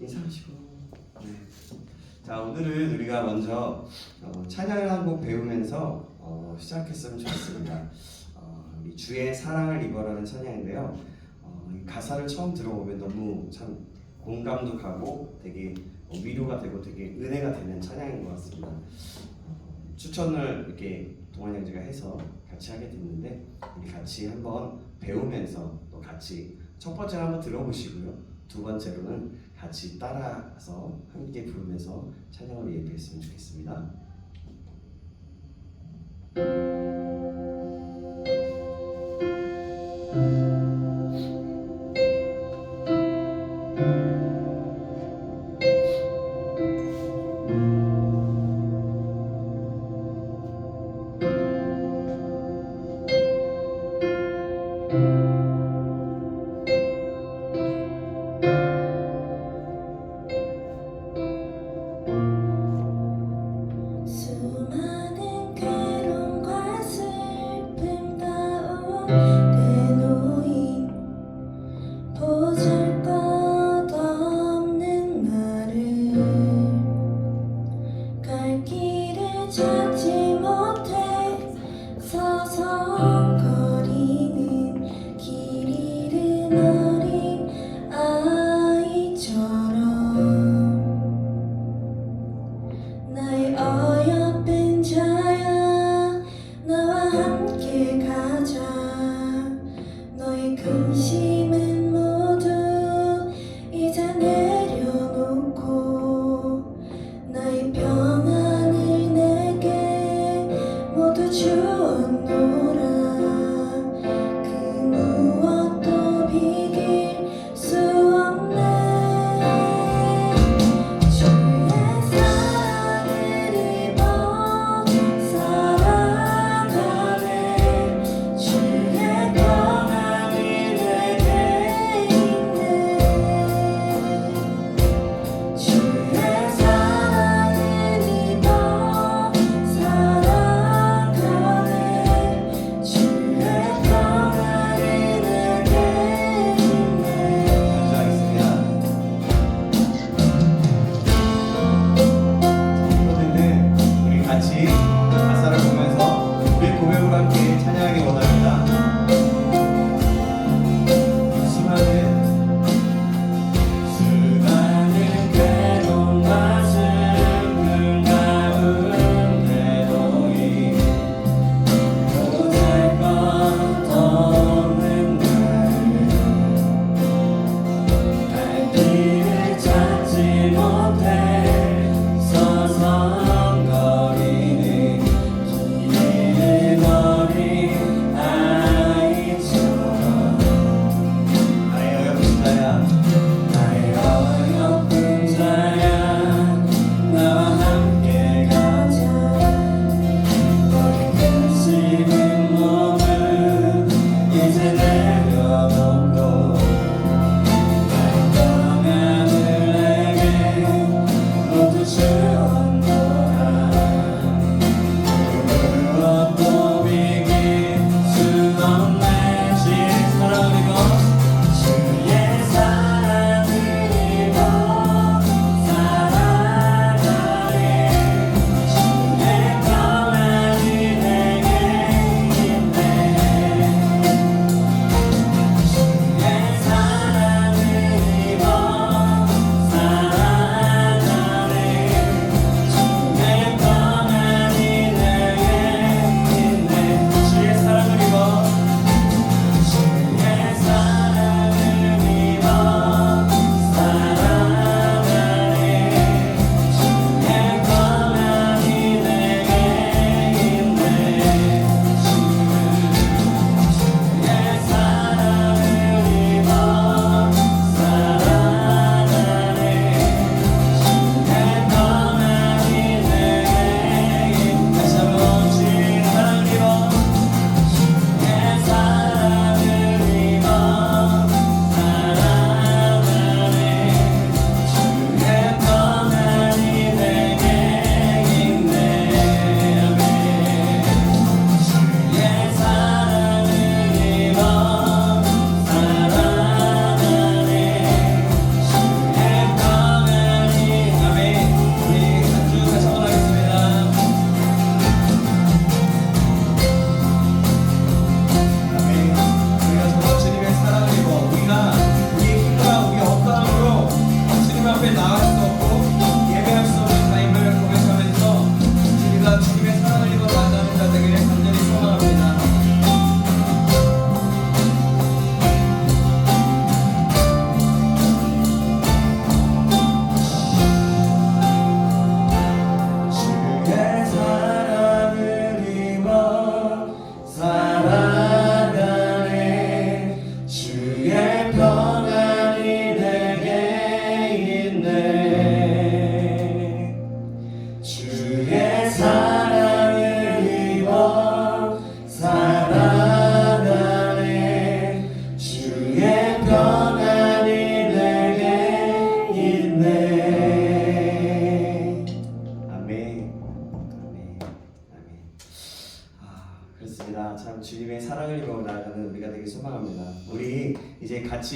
인사하시고. 네. 자, 오늘은 우리가 먼저 찬양을 한 곡 배우면서 시작했으면 좋겠습니다. 우리 주의 사랑을 입어라는 찬양인데요. 이 가사를 처음 들어보면 너무 참 공감도 가고 되게 위로가 되고 되게 은혜가 되는 찬양인 것 같습니다. 추천을 이렇게 동환 형제가 해서 같이 하게 됐는데 우리 같이 한번 배우면서 또 같이 첫 번째로 한번 들어보시고요. 두 번째로는 같이 따라서 함께 부르면서 찬양을 예배했으면 좋겠습니다. 수많은 괴로움과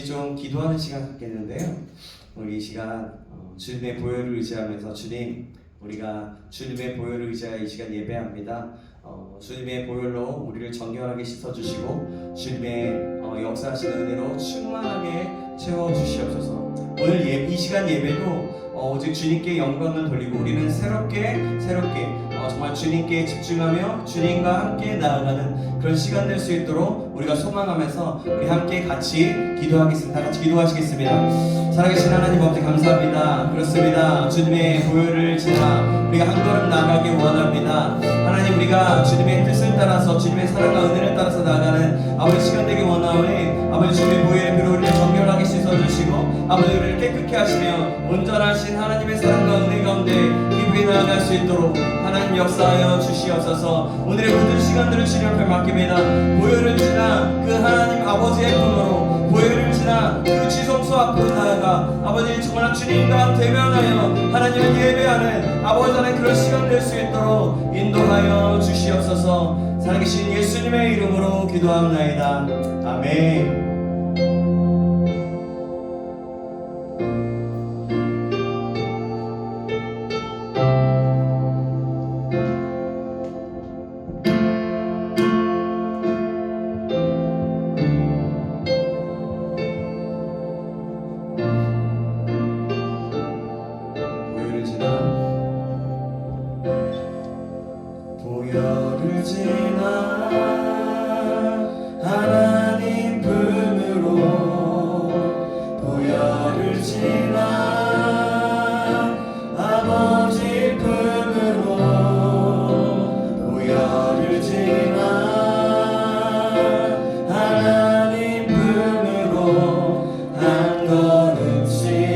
좀 기도하는 시간 갖겠는데요. 우리 이 시간 주님의 보혈을 의지하면서 주님, 우리가 주님의 보혈을 의지하여 이 시간 예배합니다. 주님의 보혈로 우리를 정결하게 씻어주시고 주님의 역사하시는 은혜로 충만하게 채워주시옵소서. 오늘 이 시간 예배도 오직 주님께 영광을 돌리고 우리는 새롭게 정말 주님께 집중하며 주님과 함께 나아가는 그런 시간 될 수 있도록 우리가 소망하면서 우리 함께 같이 기도하겠습니다. 같이 기도하시겠습니다. 살아계신 하나님 아버지 감사합니다. 그렇습니다. 주님의 보혈을 지나 우리가 한 걸음 나아가기 원합니다. 하나님, 우리가 주님의 뜻을 따라서 주님의 사랑과 은혜를 따라서 나아가는 아버지 시간 되기 원하오니 아버지 주님의 보혈의 피로 우리를 정결하게 씻어주시고 아버지 우리를 깨끗게 하시며 온전하신 하나님의 사랑과 은혜 가운데 기쁘게 나아갈 수 있도록 하나님 역사하여 주시옵소서. 오늘의 모든 시간들을 주님 앞에 맡깁니다. 보혈을 지나 그 하나님 아버지의 품으로 보혈을 지나 그 지성소 앞으로 나아가 아버지 정말 주님과 대면하여 하나님을 예배하는 아버지 하나님 그런 시간 될 수 있도록 인도하여 주시옵소서. 살아계신 예수님의 이름으로 기도합나이다. 아멘. 보혈을 지나 하나님 품으로 보혈을 지나 아버지 품으로 보혈을 지나 하나님 품으로 한 걸음씩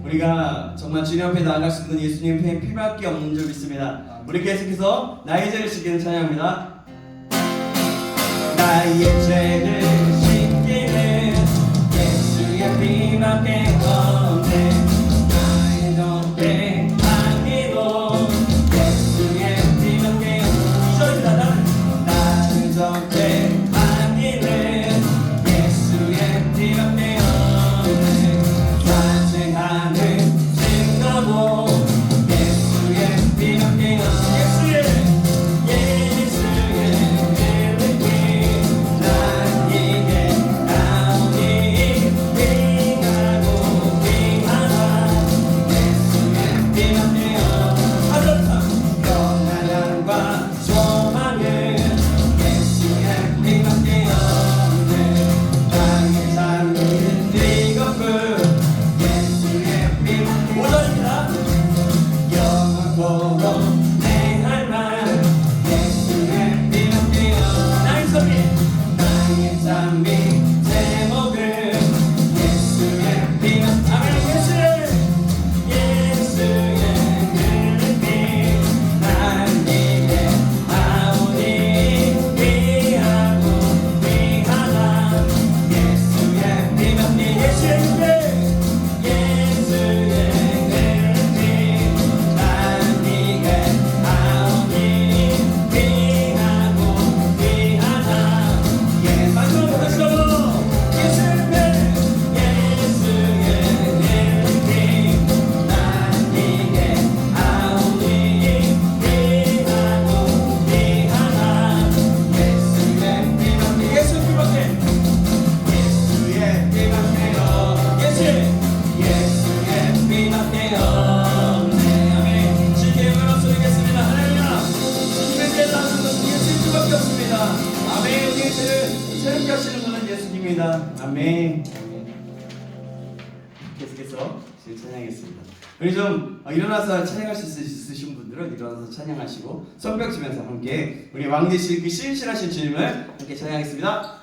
우리가 정말 주님 앞에 나아갈 수 있는 예수님의 피밖에 없는 줄 믿습니다. 우리 계속해서 나의 죄를 씻기는 찬양합니다. 나의 죄를 씻기는 예수의 피밖에 없네. 나의 죄를 아니도 예수의 피밖에 없네. 나의 죄를 아니는 예수의 피밖에 없네. 자체하는 증거도 예수의 피밖에 없네. 아멘. 계속해서 찬양하겠습니다. 우리 좀 일어나서 찬양할 수 있으신 분들은 일어나서 찬양하시고 손뼉 치면서 함께 우리 왕 되실 그 신실하신 주님을 함께 찬양하겠습니다.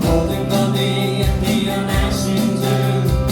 모든 것 위에 뛰어나신 주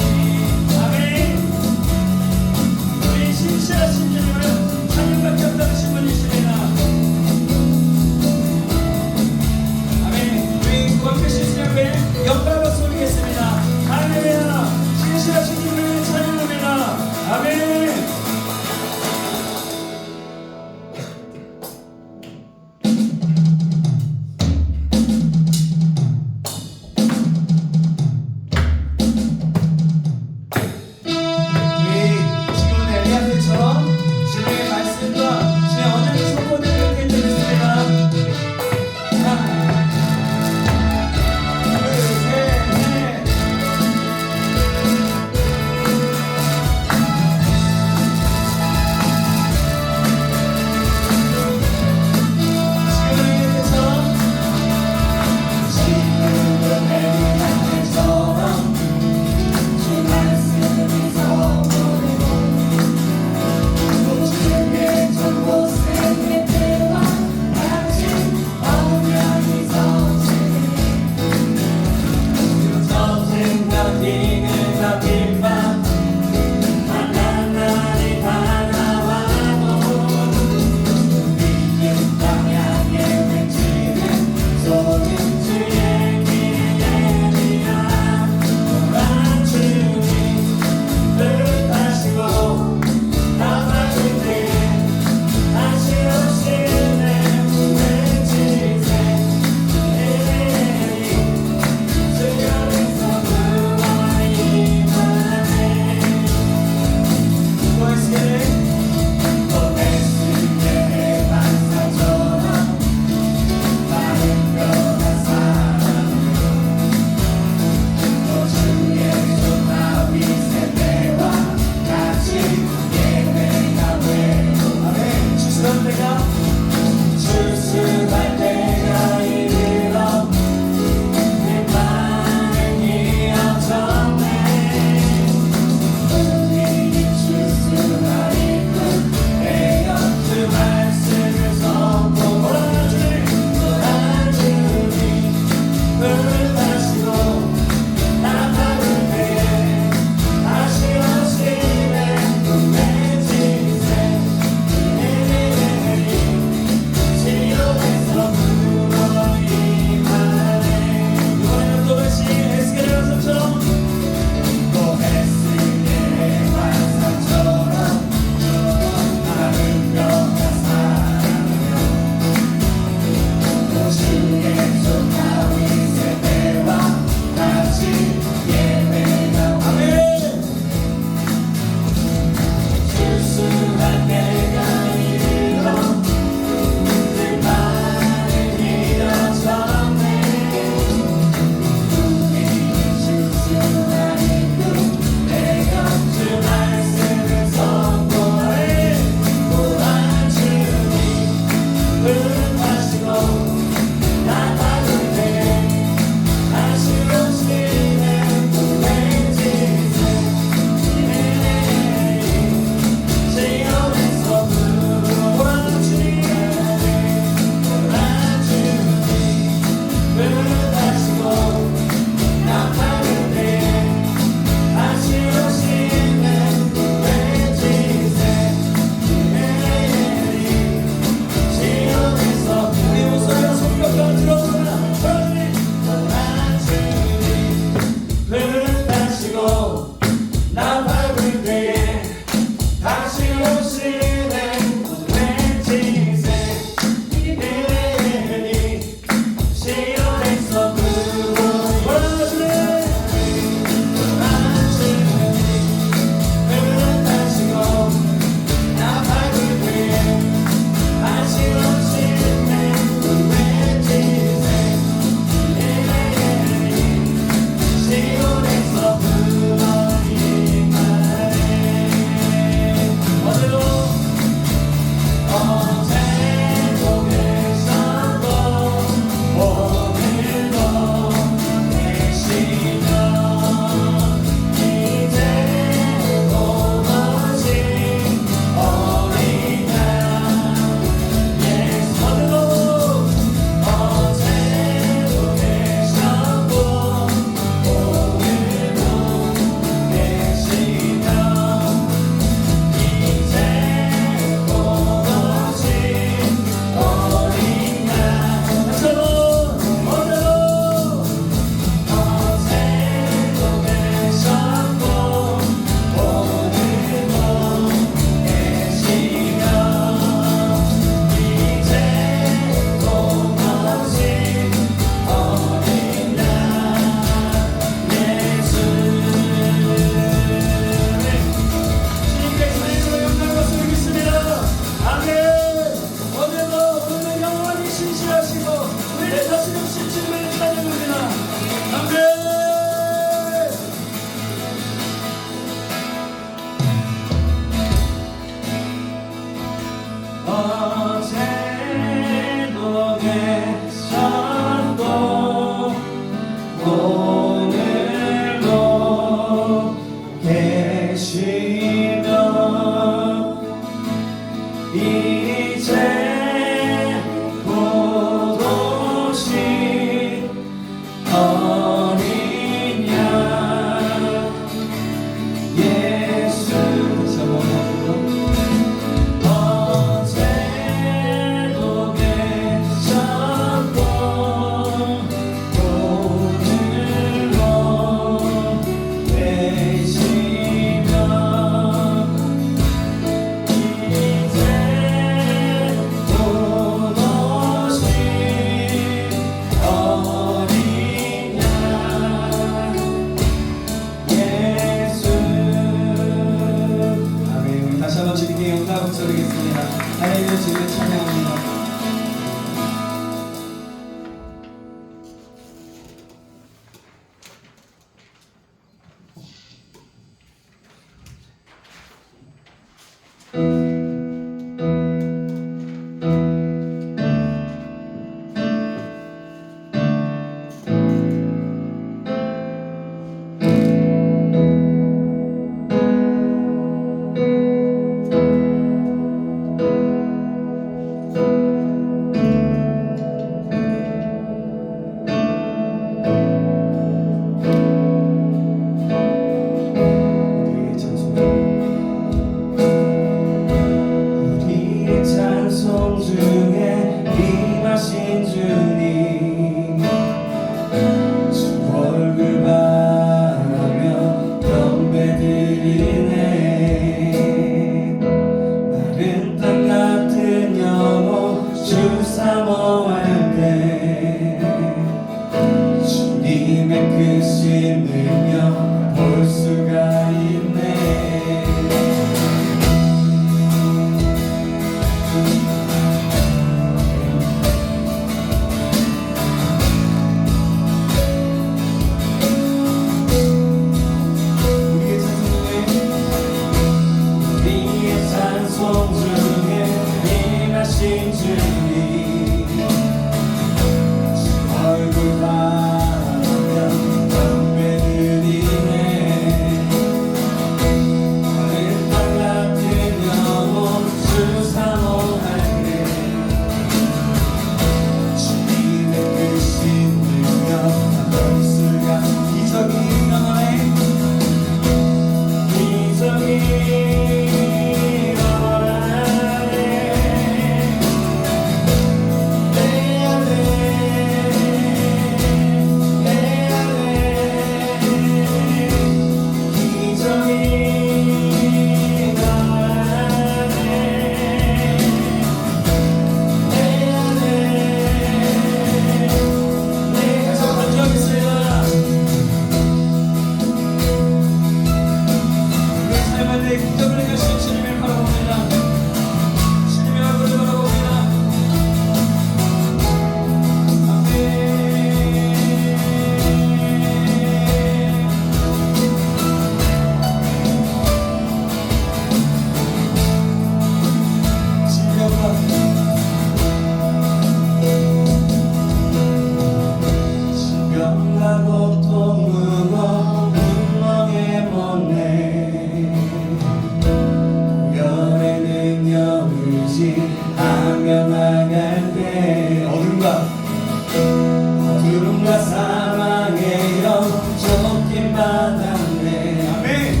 받았네. 아멘.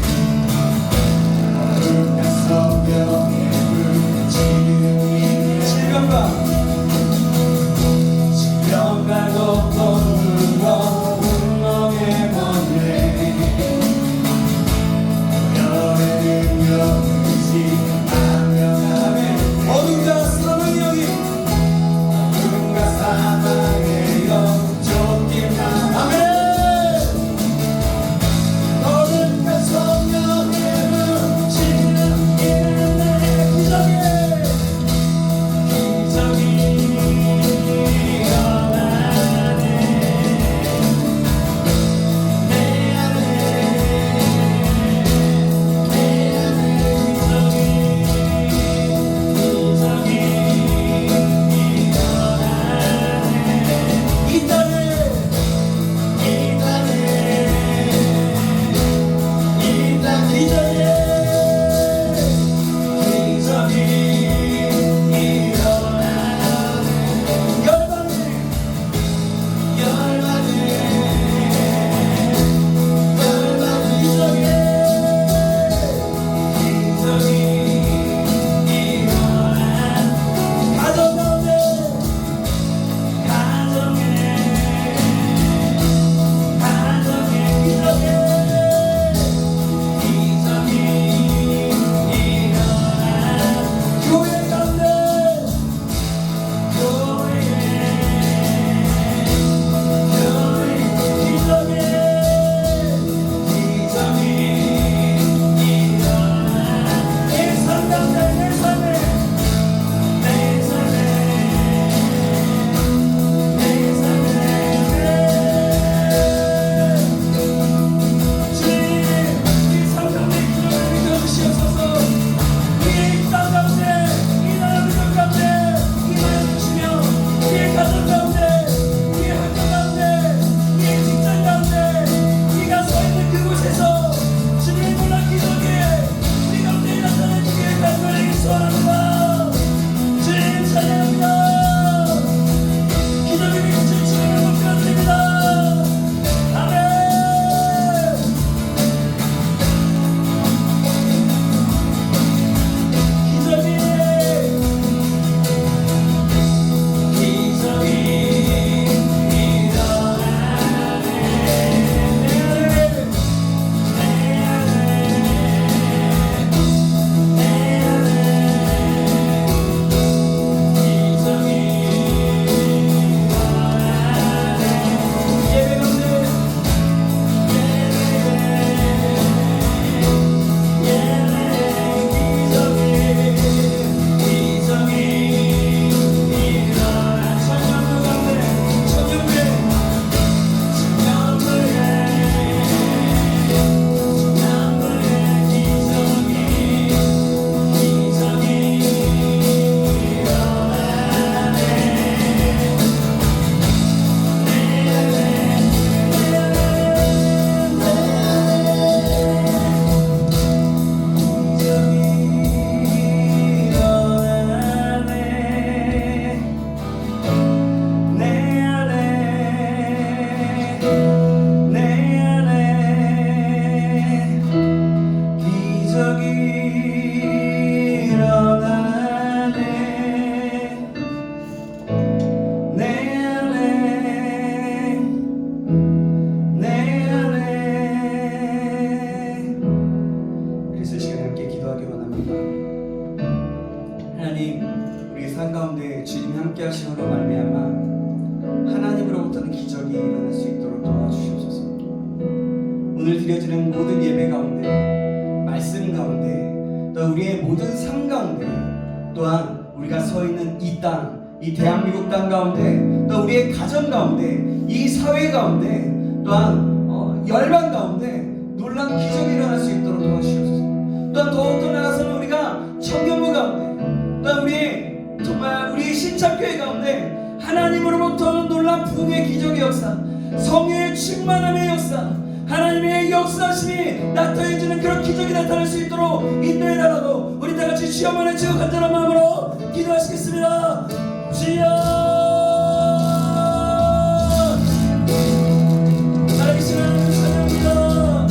거룩한 성령의 불 지금 질병과 고통을 엉망에 번뇌 열의 능력을 지하며 아멘. 어둠과 사망의 영이 어둠과 사망의 영 쫓긴다. 아멘. 거룩한 성령의 불 지금 일어나네. 기적이 일어나네. 내 안에 오늘 드려지는 모든 예배 가운데, 말씀 가운데, 또 우리의 모든 삶 가운데, 또한 우리가 서 있는 이 땅, 이 대한민국 땅 가운데, 또 우리의 가정 가운데, 이 사회 가운데, 또한 열방 가운데 놀라운 기적이 일어날 수 있도록 도와주시옵소서. 또한 더욱더 나아가서는 우리가 청년부 가운데, 또한 우리의 정말 우리 신창교회 가운데 하나님으로부터 오는 놀라운 부흥의 기적의 역사, 성령의 충만함의 역사, 하나님의 역사심이 나타내주는 그런 기적이 나타날 수 있도록 인도해 달라고 우리 다같이 주여만 외치고 간절한 마음으로 기도하시겠습니다. 주여, 살아계신 하나님 찬양합니다.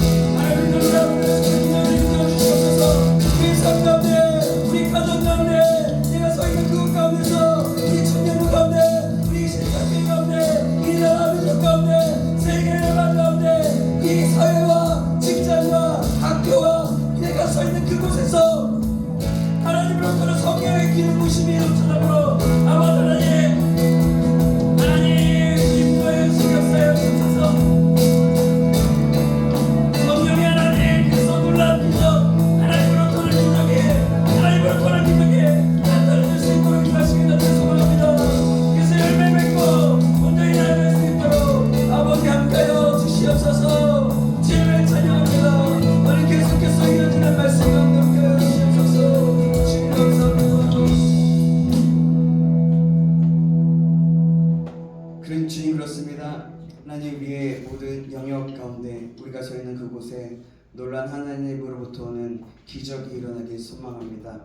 그곳에 놀란 하나님의 입으로부터 오는 기적이 일어나길 소망합니다.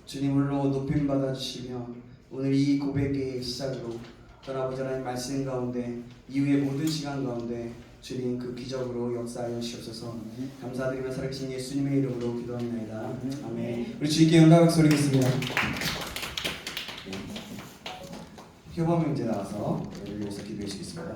주님 홀로 높임 받아주시며 오늘 이 고백의 시작으로 아버지 하나님 말씀 가운데 이후의 모든 시간 가운데 주님 그 기적으로 역사하여 주시옵소서. 감사드리며 살아계신 예수님의 이름으로 기도합니다. 아멘. 우리 주님께 영광 박수 올리겠습니다. 효범 형제 나와서 우리를 위해서 기도해 주시겠습니다.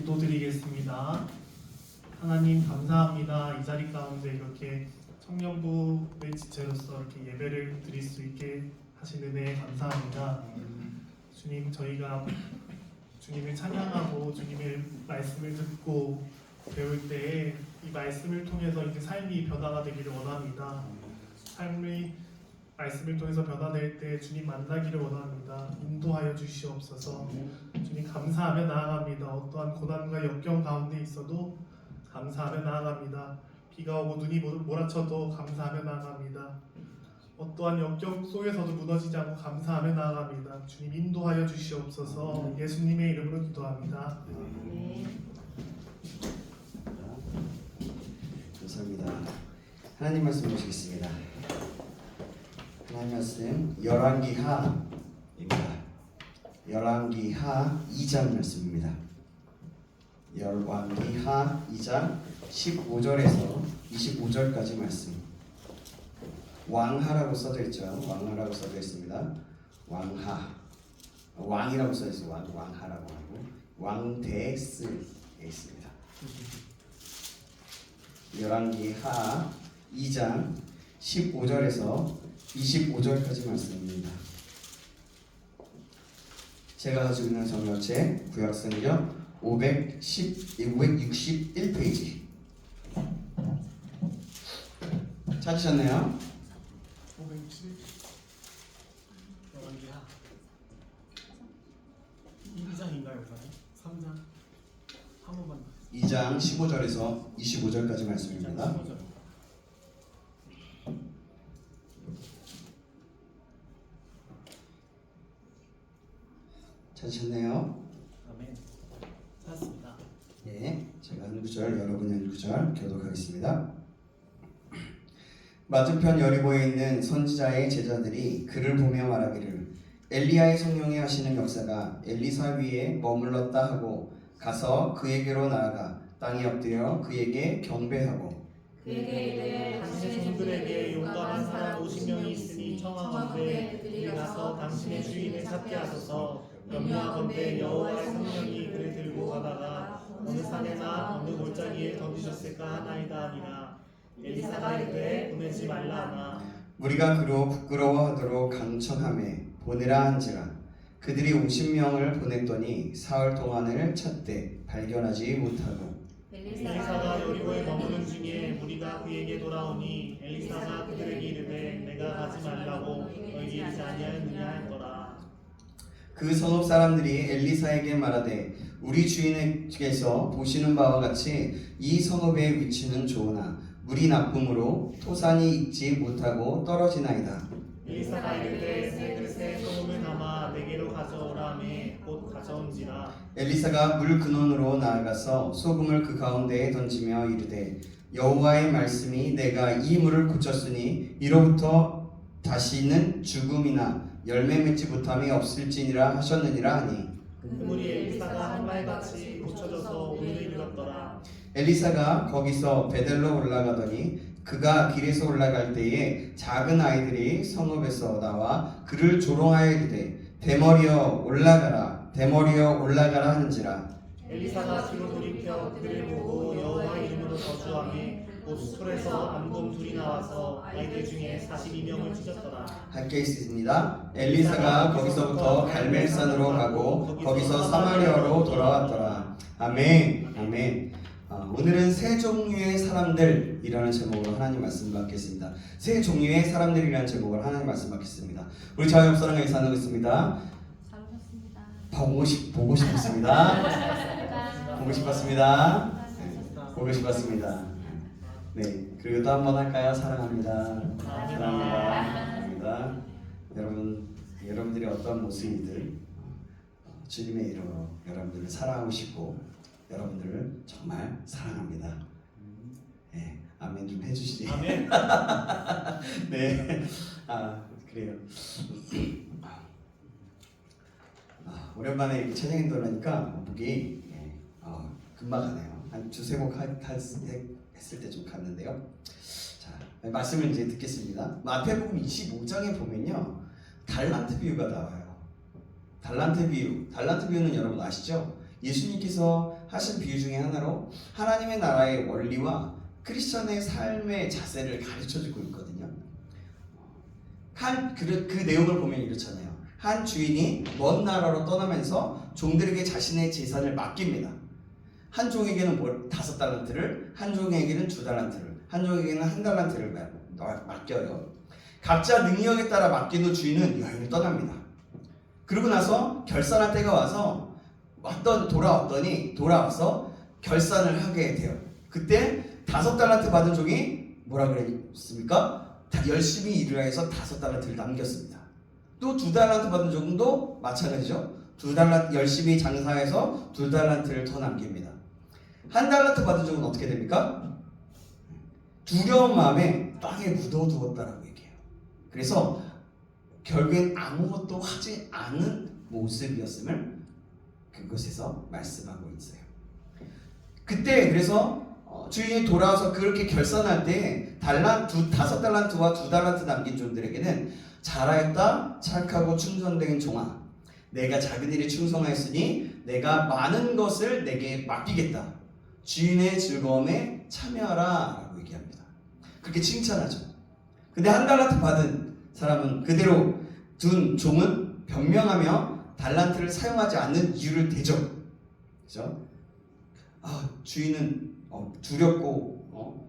기도드리겠습니다. 하나님 감사합니다. 이 자리 가운데 이렇게 청년부의 지체로서 이렇게 예배를 드릴 수 있게 하신 은혜에 감사합니다. 주님, 저희가 주님을 찬양하고 주님의 말씀을 듣고 배울 때에 이 말씀을 통해서 이제 삶이 변화가 되기를 원합니다. 삶이 말씀을 통해서 변화될 때 주님 만나기를 원합니다. 인도하여 주시옵소서. 주님 감사하며 나아갑니다. 어떠한 고난과 역경 가운데 있어도 감사하며 나아갑니다. 비가 오고 눈이 몰아쳐도 감사하며 나아갑니다. 어떠한 역경 속에서도 무너지지 않고 감사하며 나아갑니다. 주님 인도하여 주시옵소서. 예수님의 이름으로 기도합니다. 감사합니다. 하나님 말씀 보시겠습니다. 하나님 말씀 열왕기하입니다. 열왕기하 2장 말씀입니다. 열왕기하 2장 15절에서 25절까지 말씀. 왕하라고 써져 있죠. 왕하라고 써져 있습니다. 왕하. 왕이라고 써져 있어요. 왕하라고 하고 왕대스에 있습니다. 열왕기하 2장 15절에서 25절까지 말씀입니다. 제가 가지고 있는 성경책 구약성경 561페이지 찾으셨나요? 560 열왕기하 2장인가요? 3장? 한 번만 2장 15절에서 25절까지 말씀입니다. 15절. 찾으셨나요? 아멘. 찾았습니다. 네, 제가 한 구절, 여러분이 한 구절 교독하겠습니다. 맞은편 여리고에 있는 선지자의 제자들이 그를 보며 말하기를 엘리야의 성령이 하시는 역사가 엘리사 위에 머물렀다 하고 가서 그에게로 나아가 땅에 엎드려 그에게 경배하고 그에게 이르되 당신의 종들에게 용감한 사람 50명이 있으니 청하건대 그들이 가서 당신의 주인을 찾게 하소서. 염려하건대 여호와의 성령이 그를 들고 가다가 어느 산에나 어느 골짜기에 던지셨을까 하나이다 하니라. 엘리사가 이르되 보내지 말라 하나. 우리가 그로 부끄러워하도록 강청함에 보내라 한지라. 그들이 50명을 보냈더니 사흘 동안을 찾되 발견하지 못하고 엘리사가 여리고에 머무는 중에 무리가 그에게 돌아오니 엘리사가 그들에게 이르되 내가 가지 말라고 너희에게 이르지 아니하였느냐 하였더라. 그 성읍 사람들이 엘리사에게 말하되 우리 주인께서 보시는 바와 같이 이 성읍의 위치는 좋으나 물이 나쁨으로 토산이 익지 못하고 떨어지나이다. 엘리사가 이르되 새 그릇에 소금을 담아 내게로 가져오라 하매 곧 가져온지라. 엘리사가 물 근원으로 나아가서 소금을 그 가운데에 던지며 이르되 여호와의 말씀이 내가 이 물을 고쳤으니 이로부터 다시는 죽음이나 열매 맺지 못함이 없을지니라 하셨느니라 하니 그 물이 엘리사가 한 말같이 고쳐져서 오늘에 이르렀더라. 엘리사가 거기서 베델로 올라가더니 그가 길에서 올라갈 때에 작은 아이들이 성읍에서 나와 그를 조롱하여 이르되 대머리여 올라가라 대머리여 올라가라 하는지라. 엘리사가 뒤로 돌이켜 그들을 보고 여호와 이름으로 저주하며 곧 술에서 암곰 둘이 나와서 아이들 중에 42명을 죽였더라. 할 케이스 있습니다. 엘리사가 거기서부터 갈멜산으로 가고 거기서 사마리아로 돌아왔더라. 아멘. 아멘. 오늘은 세 종류의 사람들이라는 제목으로 하나님 말씀 받겠습니다. 세 종류의 사람들이라는 제목으로 하나님 말씀 받겠습니다. 우리 저희 옆사람과 인사하고 있습니다. 잘 오셨습니다. 보고 싶었습니다. 보고 싶었습니다. 네. 보고 싶었습니다. 네, 그리고 또 한 번 할까요? 사랑합니다. 사랑합니다. 여러분들이 어떤 모습이든 주님의 이름으로 여러분들을 사랑하고 싶고 여러분들을 정말 사랑합니다. 네, 아멘 좀 해주시지. 아멘. 네, 그래요. 오랜만에 찬양 인도하니까 목이 금방 가네요. 한 두세 곡 했을 때 좀 갔는데요. 자, 말씀을 이제 듣겠습니다. 마태복음 25장에 보면요, 달란트 비유가 나와요. 달란트 비유는 여러분 아시죠? 예수님께서 하신 비유 중에 하나로 하나님의 나라의 원리와 크리스천의 삶의 자세를 가르쳐주고 있거든요. 그 내용을 보면 이렇잖아요. 한 주인이 먼 나라로 떠나면서 종들에게 자신의 재산을 맡깁니다. 한 종에게는 5달란트를, 한 종에게는 2달란트를, 한 종에게는 1달란트를 맡겨요. 각자 능력에 따라 맡긴 후 주인은 여행을 떠납니다. 그러고 나서 결산할 때가 와서 돌아와서 결산을 하게 돼요. 그때 5달란트 받은 종이 뭐라 그랬습니까? 열심히 일을 해서 5달란트를 남겼습니다. 또 2달란트 받은 종도 마찬가지죠. 2달란트 열심히 장사해서 2달란트를 더 남깁니다. 1달란트 받은 종은 어떻게 됩니까? 두려운 마음에 땅에 묻어두었다라고 얘기해요. 그래서 결국엔 아무것도 하지 않은 모습이었음을 그곳에서 말씀하고 있어요. 그때 그래서 주인이 돌아와서 그렇게 결산할 때 5달란트와 2달란트 남긴 종들에게는 잘하였다 착하고 충성된 종아, 내가 작은 일에 충성하였으니 내가 많은 것을 내게 맡기겠다. 주인의 즐거움에 참여하라 라고 얘기합니다. 그렇게 칭찬하죠. 근데 1달란트 받은 사람은 그대로 둔 종은 변명하며 달란트를 사용하지 않는 이유를 대죠. 그죠? 주인은 두렵고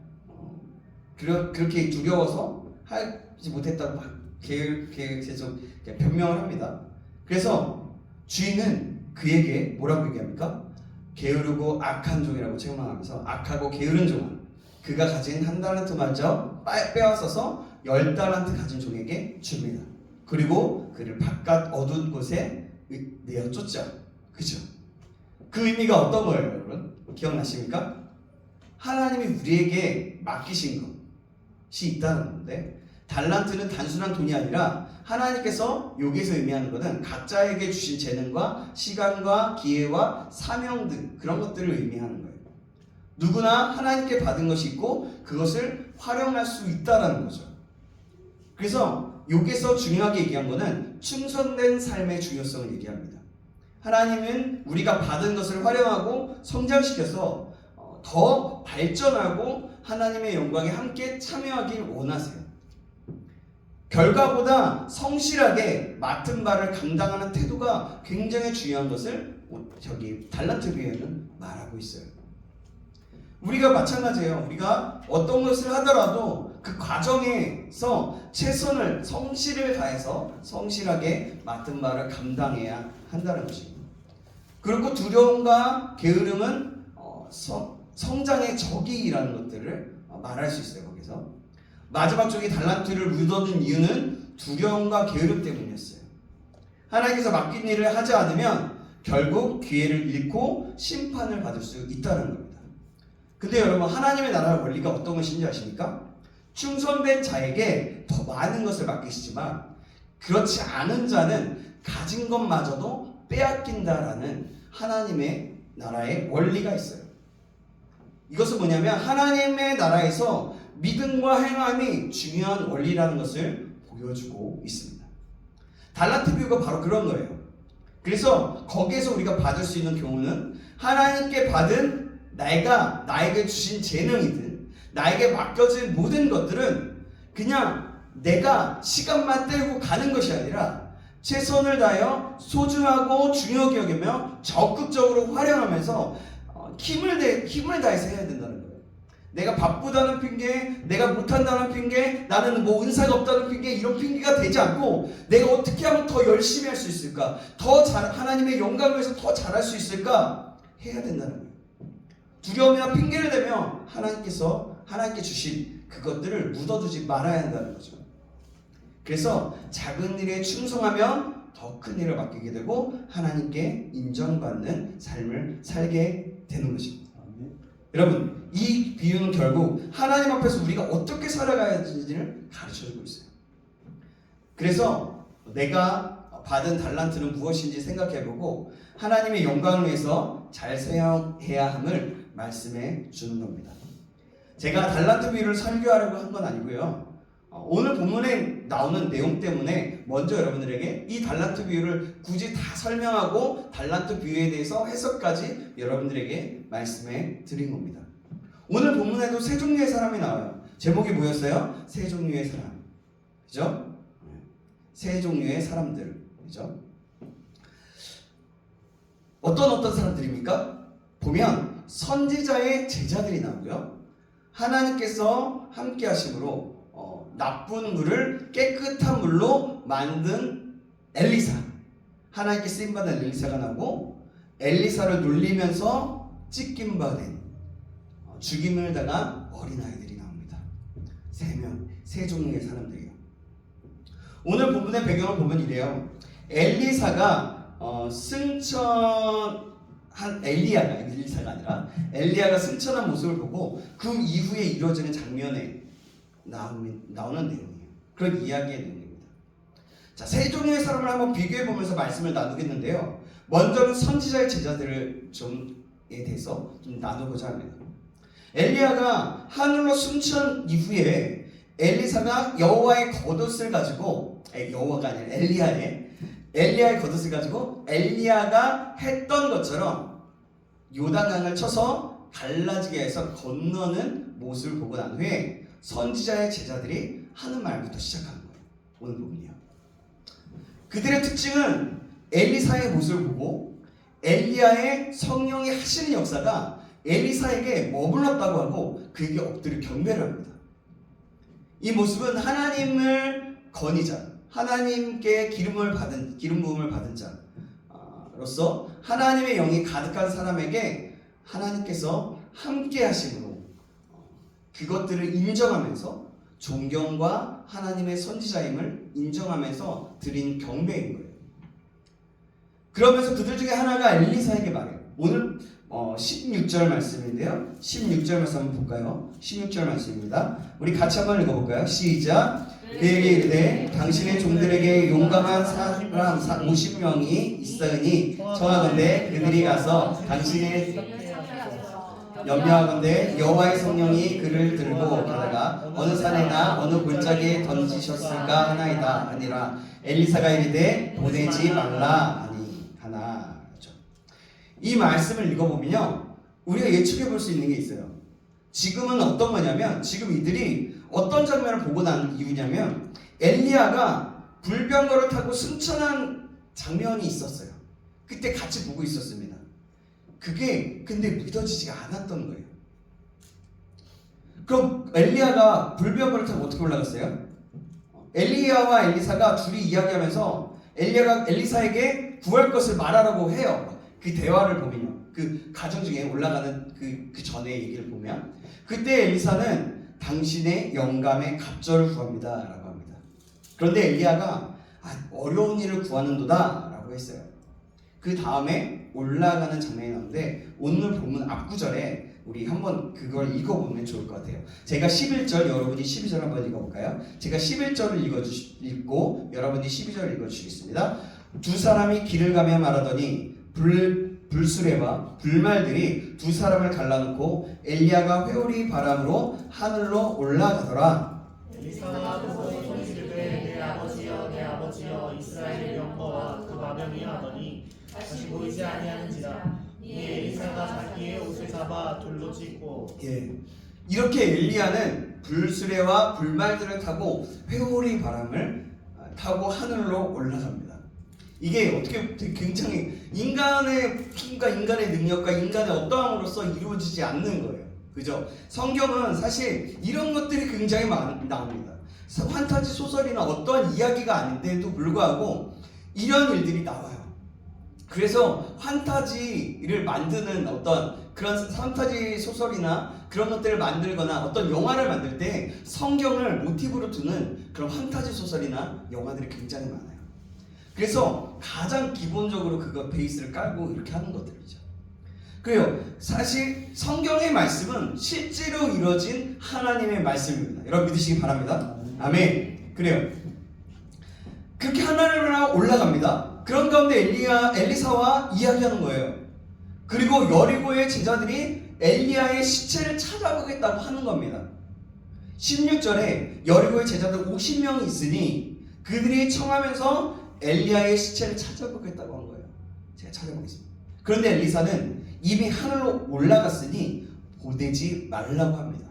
그렇게 두려워서 하지 못했다고 막 계속 변명을 합니다. 그래서 주인은 그에게 뭐라고 얘기합니까? 게으르고 악한 종이라고 책망하면서 악하고 게으른 종아, 그가 가진 1달란트마저 빼앗아서 10달란트 가진 종에게 줍니다. 그리고 그를 바깥 어두운 곳에 내어 쫓자. 그죠? 그 의미가 어떤 거예요, 여러분? 기억나십니까? 하나님이 우리에게 맡기신 것이 있다는 건데, 달란트는 단순한 돈이 아니라 하나님께서 여기서 의미하는 것은 각자에게 주신 재능과 시간과 기회와 사명 등 그런 것들을 의미하는 거예요. 누구나 하나님께 받은 것이 있고 그것을 활용할 수 있다는 거죠. 그래서 여기서 중요하게 얘기한 것은 충성된 삶의 중요성을 얘기합니다. 하나님은 우리가 받은 것을 활용하고 성장시켜서 더 발전하고 하나님의 영광에 함께 참여하길 원하세요. 결과보다 성실하게 맡은 바를 감당하는 태도가 굉장히 중요한 것을 달란트 비유에는 말하고 있어요. 우리가 마찬가지예요. 우리가 어떤 것을 하더라도 그 과정에서 최선을 성실을 다해서 성실하게 맡은 바를 감당해야 한다는 것입니다. 그리고 두려움과 게으름은 성장의 적이라는 것들을 말할 수 있어요. 거기서 마지막 쪽에 달란트를 묻어둔 이유는 두려움과 게으름 때문이었어요. 하나님께서 맡긴 일을 하지 않으면 결국 기회를 잃고 심판을 받을 수 있다는 겁니다. 근데 여러분, 하나님의 나라의 원리가 어떤 것인지 아십니까? 충성된 자에게 더 많은 것을 맡기시지만 그렇지 않은 자는 가진 것마저도 빼앗긴다라는 하나님의 나라의 원리가 있어요. 이것은 뭐냐면 하나님의 나라에서 믿음과 행함이 중요한 원리라는 것을 보여주고 있습니다. 달란트 비유가 바로 그런 거예요. 그래서 거기에서 우리가 받을 수 있는 교훈은 하나님께 받은 나에게 주신 재능이든 나에게 맡겨진 모든 것들은 그냥 내가 시간만 때우고 가는 것이 아니라 최선을 다하여 소중하고 중요하게 여기며 적극적으로 활용하면서 힘을 다해서 해야 된다는 거예요. 내가 바쁘다는 핑계, 내가 못한다는 핑계, 나는 뭐 은사가 없다는 핑계, 이런 핑계가 되지 않고 내가 어떻게 하면 더 열심히 할 수 있을까? 하나님의 영광을 위해서 더 잘할 수 있을까? 해야 된다는 거예요. 두려움이나 핑계를 대며 하나님께 주신 그것들을 묻어두지 말아야 한다는 거죠. 그래서 작은 일에 충성하면 더 큰 일을 맡기게 되고 하나님께 인정받는 삶을 살게 되는 것입니다. 여러분, 이 비유는 결국 하나님 앞에서 우리가 어떻게 살아가야 하는지를 가르쳐주고 있어요. 그래서 내가 받은 달란트는 무엇인지 생각해보고 하나님의 영광을 위해서 잘 사용해야 함을 말씀해 주는 겁니다. 제가 달란트 비유를 설교하려고 한 건 아니고요. 오늘 본문에 나오는 내용 때문에 먼저 여러분들에게 이 달란트 비유를 굳이 다 설명하고 달란트 비유에 대해서 해석까지 여러분들에게 말씀해 드린 겁니다. 오늘 본문에도 세 종류의 사람이 나와요. 제목이 뭐였어요? 세 종류의 사람. 그죠? 세 종류의 사람들. 그죠? 어떤 사람들입니까? 보면 선지자의 제자들이 나오고요. 하나님께서 함께 하심으로 나쁜 물을 깨끗한 물로 만든 엘리사, 하나님께 쓰임받은 엘리사가 나오고, 엘리사를 놀리면서 찢김받은 죽임을 당한 어린아이들이 나옵니다. 세 종류의 사람들이에요. 오늘 본문의 배경을 보면 이래요. 엘리사가 엘리야가 승천한 모습을 보고 그 이후에 이루어지는 장면에 나오는 내용이에요. 그런 이야기의 내용입니다. 자, 세 종류의 사람을 한번 비교해 보면서 말씀을 나누겠는데요. 먼저는 선지자의 제자들에 대해서 좀 나누고자 합니다. 엘리야가 하늘로 승천 이후에 엘리사가 여호와의 겉옷을 가지고, 여호와가 아니라 엘리야의 겉옷을 가지고 엘리야가 했던 것처럼 요단강을 쳐서 갈라지게 해서 건너는 모습을 보고 난 후에 선지자의 제자들이 하는 말부터 시작하는 거예요. 오늘 부분이요. 그들의 특징은 엘리사의 모습을 보고 엘리야의 성령이 하시는 역사가 엘리사에게 머물렀다고 하고 그에게 엎드려 경배를 합니다. 이 모습은 하나님을 거니자, 하나님께 기름 부음을 받은 자로서 하나님의 영이 가득한 사람에게 하나님께서 함께 하심으로 그것들을 인정하면서 존경과 하나님의 선지자임을 인정하면서 드린 경배인 거예요. 그러면서 그들 중에 하나가 엘리사에게 말해요. 오늘 16절 말씀인데요. 16절 말씀 한번 볼까요? 16절 말씀입니다. 우리 같이 한번 읽어볼까요? 시작. 그에게 이르되 당신의 종들에게 용감한 사람 50명이 있으니 청하건대 그들이 가서 당신의 염려하건대 여호와의 성령이 그를 들고 가다가 어느 산에나 어느 골짜기에 던지셨을까 하나이다. 아니라 엘리사가 이르되 보내지 말라 하나. 이 말씀을 읽어보면요, 우리가 예측해 볼 수 있는 게 있어요. 지금은 어떤 거냐면, 지금 이들이 어떤 장면을 보고 난 이유냐면, 엘리야가 불병거를 타고 승천한 장면이 있었어요. 그때 같이 보고 있었습니다. 그게 근데 믿어지지가 않았던 거예요. 그럼 엘리야가 불병거를 타고 어떻게 올라갔어요? 엘리야와 엘리사가 둘이 이야기하면서 엘리야가 엘리사에게 구할 것을 말하라고 해요. 그 대화를 보면요, 그 가정 중에 올라가는 그 전에 얘기를 보면, 그때 엘리사는 당신의 영감의 갑절을 구합니다 라고 합니다. 그런데 엘리야가 어려운 일을 구하는도다 라고 했어요. 그 다음에 올라가는 장면이 나오는데 오늘 본문 앞구절에 우리 한번 그걸 읽어보면 좋을 것 같아요. 제가 11절, 여러분이 12절 한번 읽어볼까요? 제가 11절을 읽고 여러분이 12절을 읽어주시겠습니다. 두 사람이 길을 가며 말하더니 불수레와 불말들이 두 사람을 갈라놓고 엘리야가 회오리 바람으로 하늘로 올라가더라. 엘리사가 그곳에 손이르되 내 아버지여 이스라엘의 영거와 그 마병이 하더니 다시 보이지 아니하는지라. 이에 엘리사가 자기의 옷을 잡아 돌로 찢고. 이렇게 엘리야는 불수레와 불말들을 타고 회오리 바람을 타고 하늘로 올라갑니다. 이게 어떻게 굉장히 인간의 힘과 인간의 능력과 인간의 어떠함으로써 이루어지지 않는 거예요. 그죠? 성경은 사실 이런 것들이 굉장히 나옵니다. 판타지 소설이나 어떠한 이야기가 아닌데도 불구하고 이런 일들이 나와요. 그래서 판타지를 만드는 어떤 그런 판타지 소설이나 그런 것들을 만들거나 어떤 영화를 만들 때 성경을 모티브로 두는 그런 판타지 소설이나 영화들이 굉장히 많아요. 그래서 가장 기본적으로 그거 베이스를 깔고 이렇게 하는 것들이죠. 그래요. 사실 성경의 말씀은 실제로 이루어진 하나님의 말씀입니다. 여러분 믿으시기 바랍니다. 아멘. 그래요. 그렇게 하늘로 올라갑니다. 그런 가운데 엘리사와 이야기하는 거예요. 그리고 여리고의 제자들이 엘리야의 시체를 찾아보겠다고 하는 겁니다. 16절에 여리고의 제자들 50명이 있으니 그들이 청하면서 엘리야의 시체를 찾아보겠다고 한 거예요. 제가 찾아보겠습니다. 그런데 엘리사는 이미 하늘로 올라갔으니 보내지 말라고 합니다.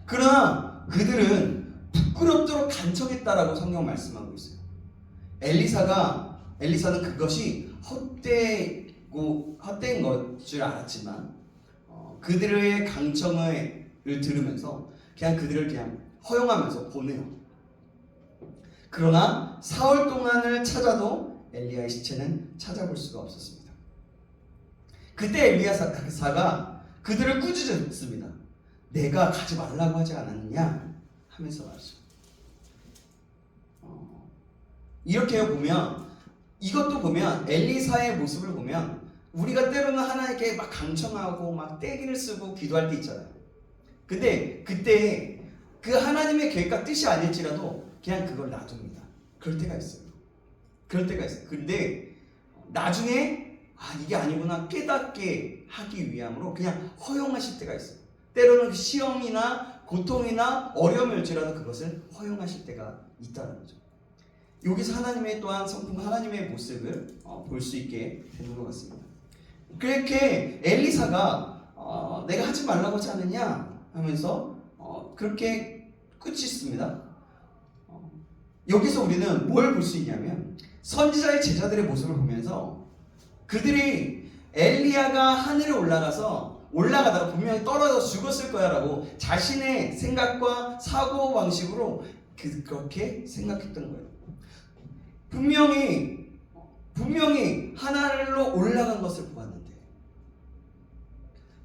그러나 그들은 부끄럽도록 간청했다라고 성경 말씀하고 있어요. 엘리사는 그것이 헛된 것줄 알았지만 그들의 강청을 들으면서 그냥 그들을 그냥 허용하면서 보내요. 그러나 사흘 동안을 찾아도 엘리야의 시체는 찾아볼 수가 없었습니다. 그때 엘리야사가 그들을 꾸짖었습니다. 내가 가지 말라고 하지 않았느냐 하면서 말이죠. 이렇게 보면 이것도 보면 엘리사의 모습을 보면 우리가 때로는 하나님께 막 강청하고 막 떼기를 쓰고 기도할 때 있잖아요. 근데 그때 그 하나님의 계획과 뜻이 아닐지라도 그냥 그걸 놔둡니다. 그럴 때가 있어요. 근데 나중에 이게 아니구나 깨닫게 하기 위함으로 그냥 허용하실 때가 있어요. 때로는 시험이나 고통이나 어려움일지라도 그것을 허용하실 때가 있다는 거죠. 여기서 하나님의 또한 성품, 하나님의 모습을 볼 수 있게 되는 것 같습니다. 그렇게 엘리사가 내가 하지 말라고 하지 않느냐 하면서 그렇게 꾸짖습니다. 여기서 우리는 뭘 볼 수 있냐면 선지자의 제자들의 모습을 보면서 그들이 엘리야가 하늘에 올라가다가 분명히 떨어져 죽었을 거야 라고 자신의 생각과 사고방식으로 그렇게 생각했던 거예요. 분명히 하늘로 올라간 것을 보았는데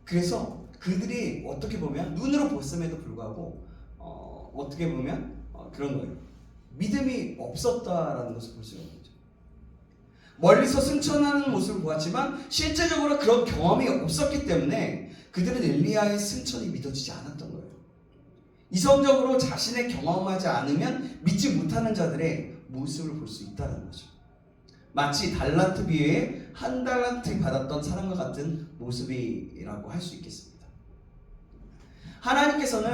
그래서 그들이 어떻게 보면 눈으로 봤음에도 불구하고 어떻게 보면 그런 거예요. 믿음이 없었다라는 것을 볼 수 있는 거죠. 멀리서 승천하는 모습을 보았지만 실제적으로 그런 경험이 없었기 때문에 그들은 엘리야의 승천이 믿어지지 않았던 거예요. 이성적으로 자신의 경험하지 않으면 믿지 못하는 자들의 모습을 볼 수 있다는 거죠. 마치 달란트 비에 한 달란트 받았던 사람과 같은 모습이라고 할 수 있겠습니다. 하나님께서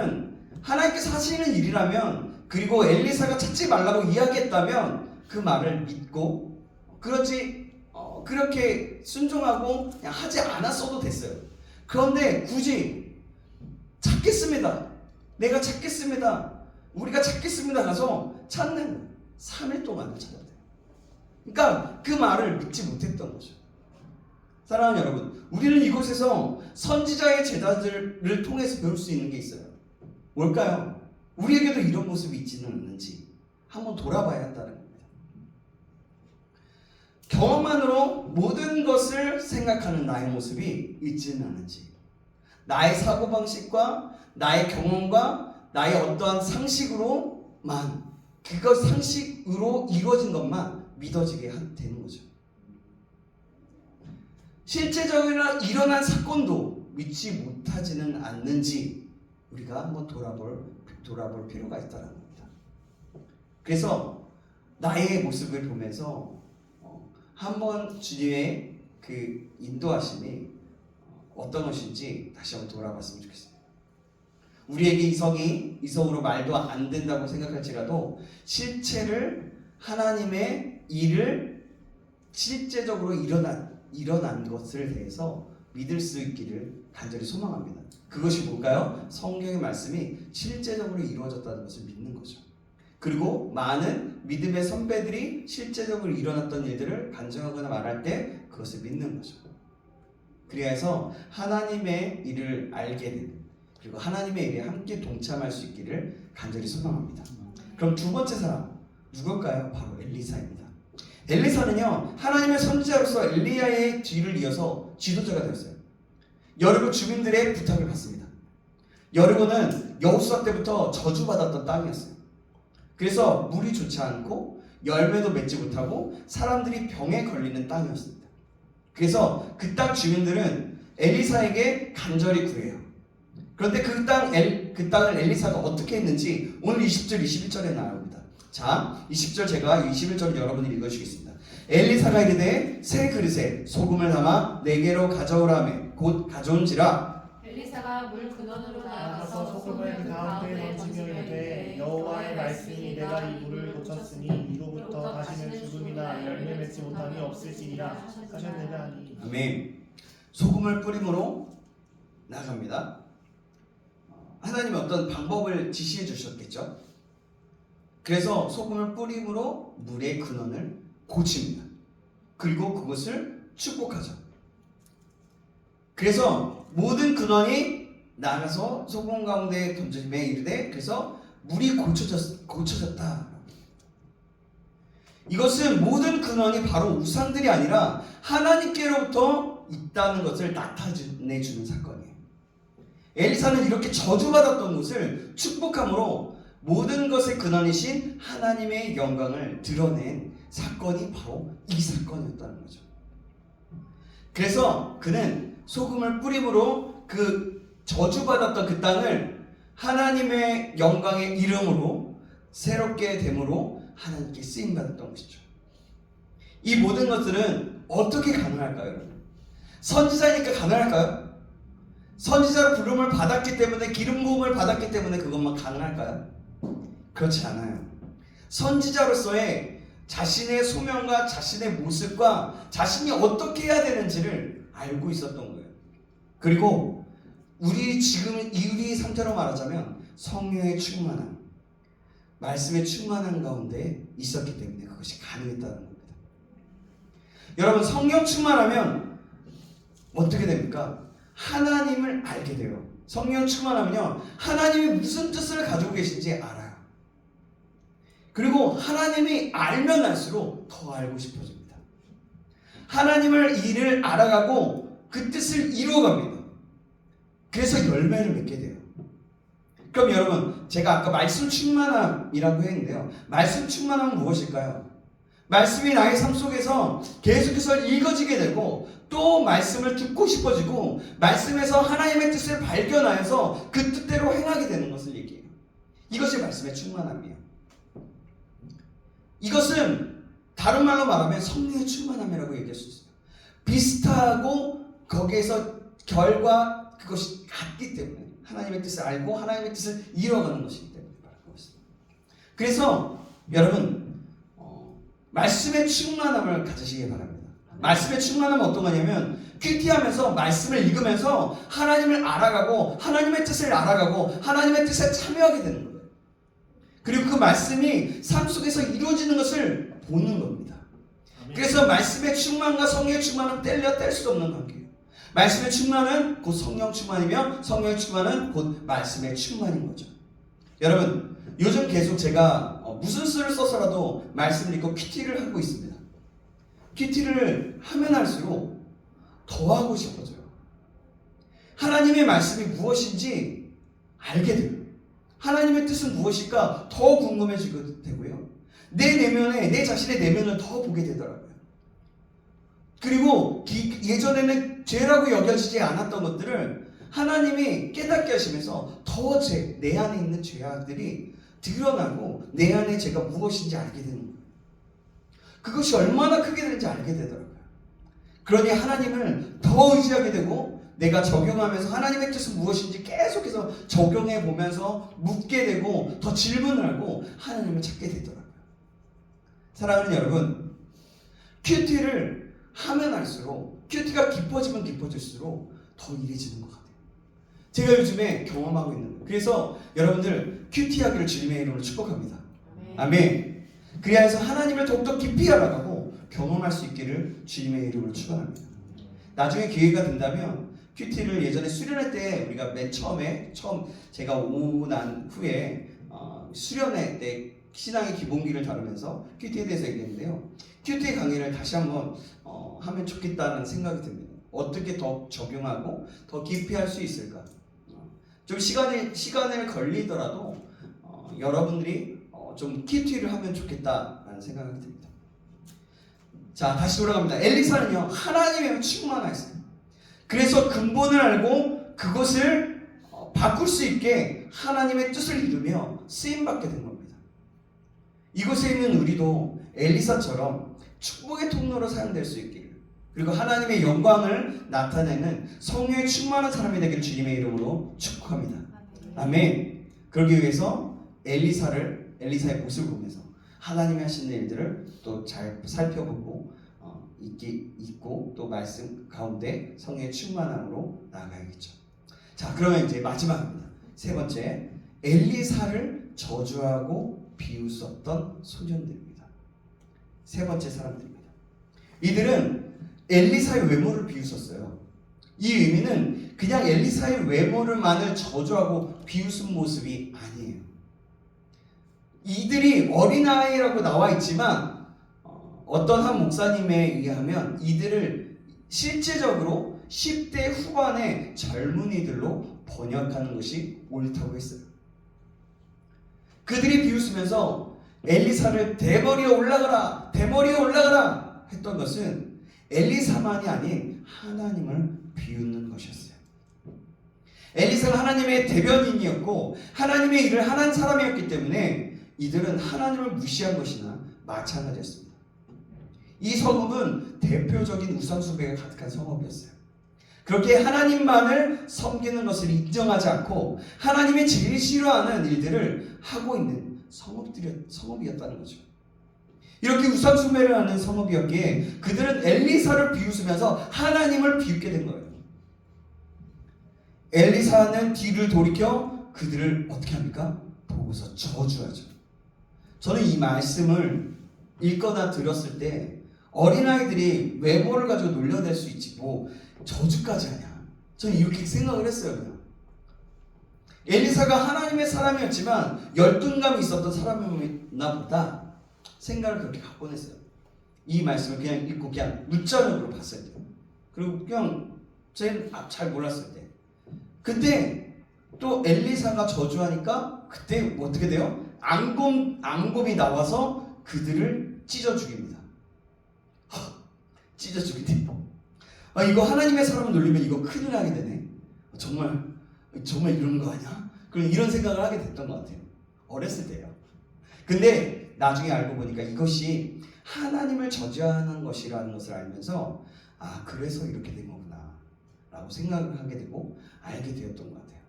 하시는 일이라면 그리고 엘리사가 찾지 말라고 이야기했다면 그 말을 믿고 그렇게 순종하고 그냥 하지 않았어도 됐어요. 그런데 굳이 내가 찾겠습니다. 우리가 찾겠습니다. 가서 찾는 3일 동안을 찾아야 돼요. 그러니까 그 말을 믿지 못했던 거죠. 사랑하는 여러분, 우리는 이곳에서 선지자의 제자들을 통해서 배울 수 있는 게 있어요. 뭘까요? 우리에게도 이런 모습이 있지는 않는지 한번 돌아봐야 한다는 겁니다. 경험만으로 모든 것을 생각하는 나의 모습이 있지는 않은지, 나의 사고방식과 나의 경험과 나의 어떠한 상식으로만 그것 상식으로 이루어진 것만 믿어지게 되는 거죠. 실제적으로 일어난 사건도 믿지 못하지는 않는지 우리가 한번 돌아볼 필요가 있다는 겁니다. 그래서 나의 모습을 보면서 한번 주님의 그 인도하심이 어떤 것인지 다시 한번 돌아봤으면 좋겠습니다. 우리에게 이성으로 말도 안 된다고 생각할지라도 실체를 하나님의 일을 실제적으로 일어난 것을 대해서 믿을 수 있기를 간절히 소망합니다. 그것이 뭘까요? 성경의 말씀이 실제적으로 이루어졌다는 것을 믿는 거죠. 그리고 많은 믿음의 선배들이 실제적으로 일어났던 일들을 간증하거나 말할 때 그것을 믿는 거죠. 그래서 하나님의 일을 알게 되는, 그리고 하나님의 일에 함께 동참할 수 있기를 간절히 소망합니다. 그럼 두 번째 사람 누굴까요? 바로 엘리사입니다. 엘리사는요, 하나님의 선지자로서 엘리야의 뒤를 이어서 지도자가 되었어요. 여리고 주민들의 부탁을 받습니다. 여리고는 여호수아 때부터 저주받았던 땅이었어요. 그래서 물이 좋지 않고 열매도 맺지 못하고 사람들이 병에 걸리는 땅이었습니다. 그래서 그 땅 주민들은 엘리사에게 간절히 구해요. 그런데 그 땅을 엘리사가 어떻게 했는지 오늘 20절, 21절에 나옵니다. 자, 20절 제가 21절 여러분이 읽어주시겠습니다. 엘리사가 이르되 새 그릇에 소금을 담아 내게로 가져오라매 곧 가져온지라. 엘리사가 물 근원으로 나아가서 소금을 그 가운데 던지며 이르되 여호와의 말씀이 내가 이 물을 고쳤으니 이로부터 다시는 죽음이나 열매 맺지 못함이 없을지니라 하셨느니라. 아멘. 소금을 뿌림으로 나갑니다. 하나님이 어떤 방법을 지시해 주셨겠죠. 그래서 소금을 뿌림으로 물의 근원을 고칩니다. 그리고 그것을 축복하죠. 그래서 모든 근원이 나가서 소금 가운데 던짐에 이르되 그래서 물이 고쳐졌다. 이것은 모든 근원이 바로 우상들이 아니라 하나님께로부터 있다는 것을 나타내주는 사건이에요. 엘리사는 이렇게 저주받았던 것을 축복함으로 모든 것의 근원이신 하나님의 영광을 드러낸 사건이 바로 이 사건이었다는 거죠. 그래서 그는 소금을 뿌림으로 그 저주받았던 그 땅을 하나님의 영광의 이름으로 새롭게 됨으로 하나님께 쓰임받았던 것이죠. 이 모든 것들은 어떻게 가능할까요, 여러분? 선지자니까 가능할까요? 선지자로 부름을 받았기 때문에, 기름 부음을 받았기 때문에 그것만 가능할까요? 그렇지 않아요. 선지자로서의 자신의 소명과 자신의 모습과 자신이 어떻게 해야 되는지를 알고 있었던 거예요. 그리고 우리 상태로 말하자면 성령의 충만함, 말씀의 충만함 가운데 있었기 때문에 그것이 가능했다는 겁니다. 여러분, 성령 충만하면 어떻게 됩니까? 하나님을 알게 돼요. 성령 충만하면요, 하나님이 무슨 뜻을 가지고 계신지 알아요. 그리고 하나님이 알면 알수록 더 알고 싶어집니다. 하나님을 일을 알아가고 그 뜻을 이루어갑니다. 그래서 열매를 맺게 돼요. 그럼 여러분, 제가 아까 말씀 충만함이라고 했는데요, 말씀 충만함은 무엇일까요? 말씀이 나의 삶 속에서 계속해서 읽어지게 되고 또 말씀을 듣고 싶어지고 말씀에서 하나님의 뜻을 발견하여서 그 뜻대로 행하게 되는 것을 얘기해요. 이것이 말씀의 충만함이에요. 이것은 다른 말로 말하면 성령의 충만함이라고 얘기할 수 있어요. 비슷하고 거기에서 결과 그것이 같기 때문에 하나님의 뜻을 알고 하나님의 뜻을 이뤄가는 것이기 때문에 말하고 있습니다. 그래서 여러분, 말씀의 충만함을 가지시기 바랍니다. 말씀의 충만함은 어떤 거냐면 큐티하면서 말씀을 읽으면서 하나님을 알아가고 하나님의 뜻을 알아가고 하나님의 뜻에 참여하게 되는 거예요. 그리고 그 말씀이 삶 속에서 이루어지는 것을 보는 겁니다. 그래서 말씀의 충만과 성령의 충만은 뗄 수 없는 관계예요. 말씀의 충만은 곧 성령 충만이며 성령의 충만은 곧 말씀의 충만인 거죠. 여러분, 요즘 계속 제가 무슨 수를 써서라도 말씀을 읽고 큐티를 하고 있습니다. 큐티를 하면 할수록 더 하고 싶어져요. 하나님의 말씀이 무엇인지 알게 돼요. 하나님의 뜻은 무엇일까 더 궁금해지게 되고요. 내 자신의 내면을 더 보게 되더라고요. 그리고 예전에는 죄라고 여겨지지 않았던 것들을 하나님이 깨닫게 하시면서 더 내 안에 있는 죄악들이 드러나고 내 안에 제가 무엇인지 알게 되는 거예요. 그것이 얼마나 크게 되는지 알게 되더라고요. 그러니 하나님을 더 의지하게 되고 내가 적용하면서 하나님의 뜻은 무엇인지 계속해서 적용해 보면서 묻게 되고 더 질문을 하고 하나님을 찾게 되더라고요. 사랑하는 여러분, 큐티를 하면 할수록 큐티가 깊어지면 깊어질수록 더 이해지는 것 같아요. 제가 요즘에 경험하고 있는 거예요. 그래서 여러분들 큐티하기를 주님의 이름으로 축복합니다. 아멘. 그리하여서 하나님을 더욱더 깊이 알아가고 경험할 수 있기를 주님의 이름으로 축원합니다. 나중에 기회가 된다면 큐티를 예전에 수련회 때 우리가 맨 처음 제가 오고 난 후에 수련회 때 신앙의 기본기를 다루면서 큐티에 대해서 얘기했는데요. 큐티 강의를 다시 한번 하면 좋겠다는 생각이 듭니다. 어떻게 더 적용하고 더 깊이 할 수 있을까? 좀 시간을 걸리더라도 여러분들이 좀 큐티를 하면 좋겠다라는 생각이 듭니다. 자, 다시 돌아갑니다. 엘리사는요 하나님의 충만하였어요. 그래서 근본을 알고 그것을 바꿀 수 있게 하나님의 뜻을 이루며 쓰임받게 된 겁니다. 이곳에 있는 우리도 엘리사처럼 축복의 통로로 사용될 수 있기를, 그리고 하나님의 영광을 나타내는 성령의 충만한 사람이 되기를 주님의 이름으로 축복합니다. 아멘. 그러기 위해서 엘리사의 모습을 보면서 하나님이 하시는 일들을 또 잘 살펴보고 있고 또 말씀 가운데 성령의 충만함으로 나아가야겠죠. 자, 그러면 이제 마지막입니다. 세 번째, 엘리사를 저주하고 비웃었던 소년들입니다. 세 번째 사람들입니다. 이들은 엘리사의 외모를 비웃었어요. 이 의미는 그냥 엘리사의 외모를만을 저주하고 비웃은 모습이 아니에요. 이들이 어린아이라고 나와 있지만 어떤 한 목사님에 의하면 이들을 실제적으로 10대 후반의 젊은이들로 번역하는 것이 옳다고 했어요. 그들이 비웃으면서 엘리사를 대머리에 올라가라 했던 것은 엘리사만이 아닌 하나님을 비웃는 것이었어요. 엘리사가 하나님의 대변인이었고 하나님의 일을 하는 사람이었기 때문에 이들은 하나님을 무시한 것이나 마찬가지였습니다. 이 성읍은 대표적인 우상숭배가 가득한 성읍이었어요. 그렇게 하나님만을 섬기는 것을 인정하지 않고 하나님이 제일 싫어하는 일들을 하고 있는 성읍이었다는 거죠. 이렇게 우상숭배를 하는 성읍이었기에 그들은 엘리사를 비웃으면서 하나님을 비웃게 된 거예요. 엘리사는 뒤를 돌이켜 그들을 어떻게 합니까? 보고서 저주하죠. 저는 이 말씀을 읽거나 들었을 때 어린아이들이 외모를 가지고 놀려댈 수 있지 뭐 저주까지 하냐, 저는 이렇게 생각을 했어요. 그냥 엘리사가 하나님의 사람이었지만 열등감이 있었던 사람이었나 보다 생각을 그렇게 갖고 했어요. 이 말씀을 그냥 읽고 그냥 문자적으로 봤어야 돼요. 그리고 그냥 제가 잘 몰랐을 때, 근데 또 엘리사가 저주하니까 그때 뭐 어떻게 돼요? 앙곰이 나와서 그들을 찢어 죽입니다. 찢어 죽이대. 이거 하나님의 사람을 놀리면 이거 큰일 나게 되네. 정말 이런 거 아니야? 그런 이런 생각을 하게 됐던 것 같아요. 어렸을 때요. 근데 나중에 알고 보니까 이것이 하나님을 저주하는 것이라는 것을 알면서 그래서 이렇게 된 거구나 라고 생각을 하게 되고 알게 되었던 것 같아요.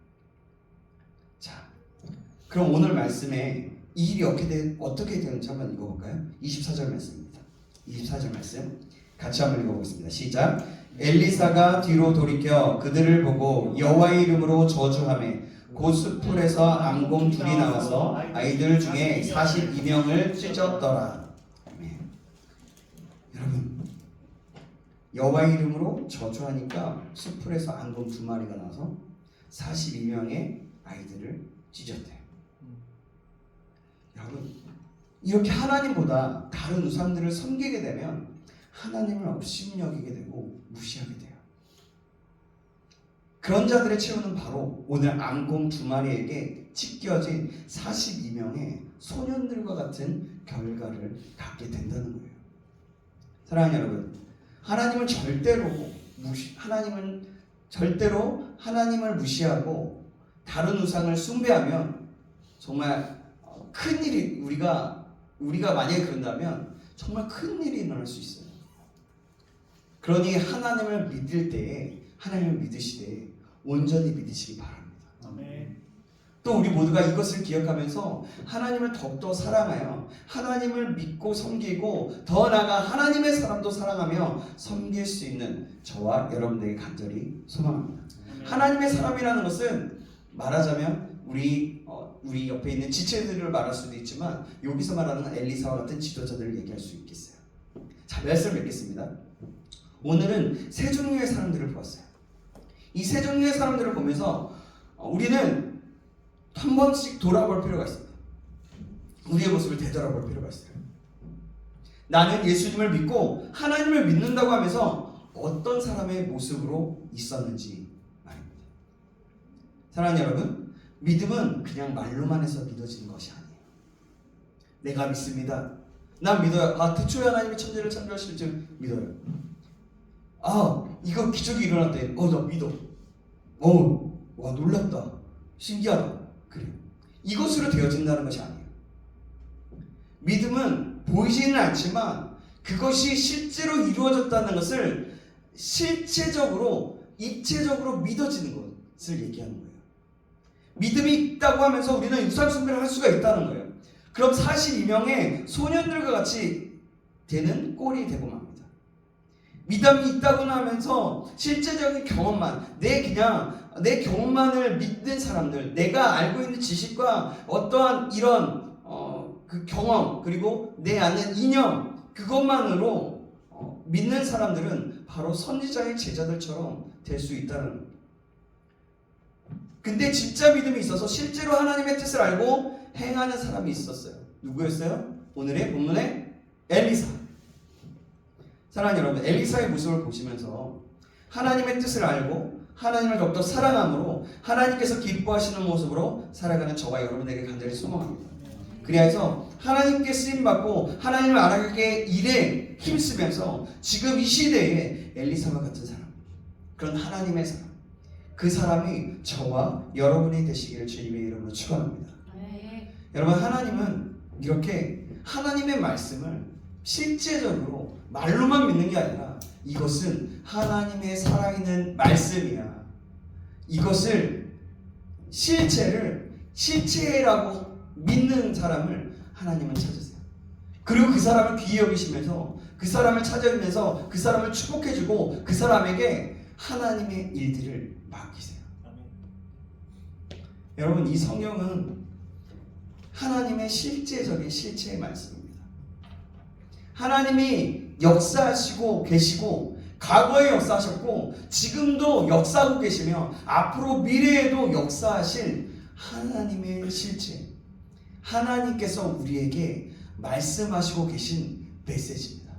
자, 그럼 오늘 말씀에 이 일이 어떻게 되는지 한번 읽어볼까요? 24절 말씀입니다. 24절 말씀 같이 한번 읽어보겠습니다. 시작. 엘리사가 뒤로 돌이켜 그들을 보고 여호와의 이름으로 저주하매 곧 숲풀에서 앙곰 둘이 나와서 아이들 중에 42명을 찢었더라. 아멘. 여러분, 여호와의 이름으로 저주하니까 숲풀에서 앙곰 두 마리가 나와서 42명의 아이들을 찢었대요. 여러분, 이렇게 하나님보다 다른 우상들을 섬기게 되면 하나님을 업신여기게 되고 무시하게 돼요. 그런 자들의 최후는 바로 오늘 앙곰 두 마리에게 찢겨진 42명의 소년들과 같은 결과를 갖게 된다는 거예요. 사랑하는 여러분, 하나님을 절대로 하나님을 무시하고 다른 우상을 숭배하면 정말 큰 일이 우리가 만약에 그런다면 정말 큰 일이 일어날 수 있어요. 그러니 하나님을 믿을 때에 하나님을 믿으시되 온전히 믿으시기 바랍니다. 아멘. 또 우리 모두가 이것을 기억하면서 하나님을 더욱더 사랑하여 하나님을 믿고 섬기고 더 나아가 하나님의 사람도 사랑하며 섬길 수 있는 저와 여러분들에게 간절히 소망합니다. 하나님의 사람이라는 것은 말하자면 우리 옆에 있는 지체들을 말할 수도 있지만 여기서 말하는 엘리사와 같은 지도자들을 얘기할 수 있겠어요. 자, 말씀을 맺겠습니다. 오늘은 세 종류의 사람들을 보았어요. 이 세 종류의 사람들을 보면서 우리는 한 번씩 돌아볼 필요가 있습니다. 우리의 모습을 되돌아볼 필요가 있어요. 나는 예수님을 믿고 하나님을 믿는다고 하면서 어떤 사람의 모습으로 있었는지 말입니다. 사랑하는 여러분, 믿음은 그냥 말로만 해서 믿어지는 것이 아니에요. 내가 믿습니다. 난 믿어요. 태초에 하나님이 천지를 창조하실 줄 믿어요. 이거 기적이 일어났대. 나 믿어. 와, 놀랍다. 신기하다. 그래요. 이것으로 되어진다는 것이 아니에요. 믿음은 보이지는 않지만 그것이 실제로 이루어졌다는 것을 실체적으로, 입체적으로 믿어지는 것을 얘기하는 거예요. 믿음이 있다고 하면서 우리는 유산숭배를 할 수가 있다는 거예요. 그럼 42명의 소년들과 같이 되는 꼴이 되고 맙니다. 믿음이 있다고 하면서 실제적인 경험만, 내 경험만을 믿는 사람들, 내가 알고 있는 지식과 어떠한 이런 그 경험, 그리고 내 안에 이념, 그것만으로 믿는 사람들은 바로 선지자의 제자들처럼 될 수 있다는 거예요. 근데 진짜 믿음이 있어서 실제로 하나님의 뜻을 알고 행하는 사람이 있었어요. 누구였어요? 오늘의 본문의 엘리사. 사랑하는 여러분, 엘리사의 모습을 보시면서 하나님의 뜻을 알고 하나님을 더욱더 사랑함으로 하나님께서 기뻐하시는 모습으로 살아가는 저와 여러분에게 간절히 소망합니다. 그래서 하나님께 쓰임받고 하나님을 알아가게 일에 힘쓰면서 지금 이 시대에 엘리사와 같은 사람, 그런 하나님의 사람, 그 사람이 저와 여러분이 되시기를 주님의 이름으로 축원합니다. 여러분, 하나님은 이렇게 하나님의 말씀을 실제적으로 말로만 믿는 게 아니라 이것은 하나님의 살아있는 말씀이야. 이것을 실체라고 믿는 사람을 하나님은 찾으세요. 그리고 그 사람을 귀히 여기시면서 그 사람을 찾아오면서 그 사람을 축복해주고 그 사람에게 하나님의 일들을 맡기세요. 여러분, 이 성경은 하나님의 실제적인 실체의 말씀입니다. 하나님이 역사하시고 계시고 과거에 역사하셨고 지금도 역사하고 계시며 앞으로 미래에도 역사하실 하나님의 실체, 하나님께서 우리에게 말씀하시고 계신 메시지입니다.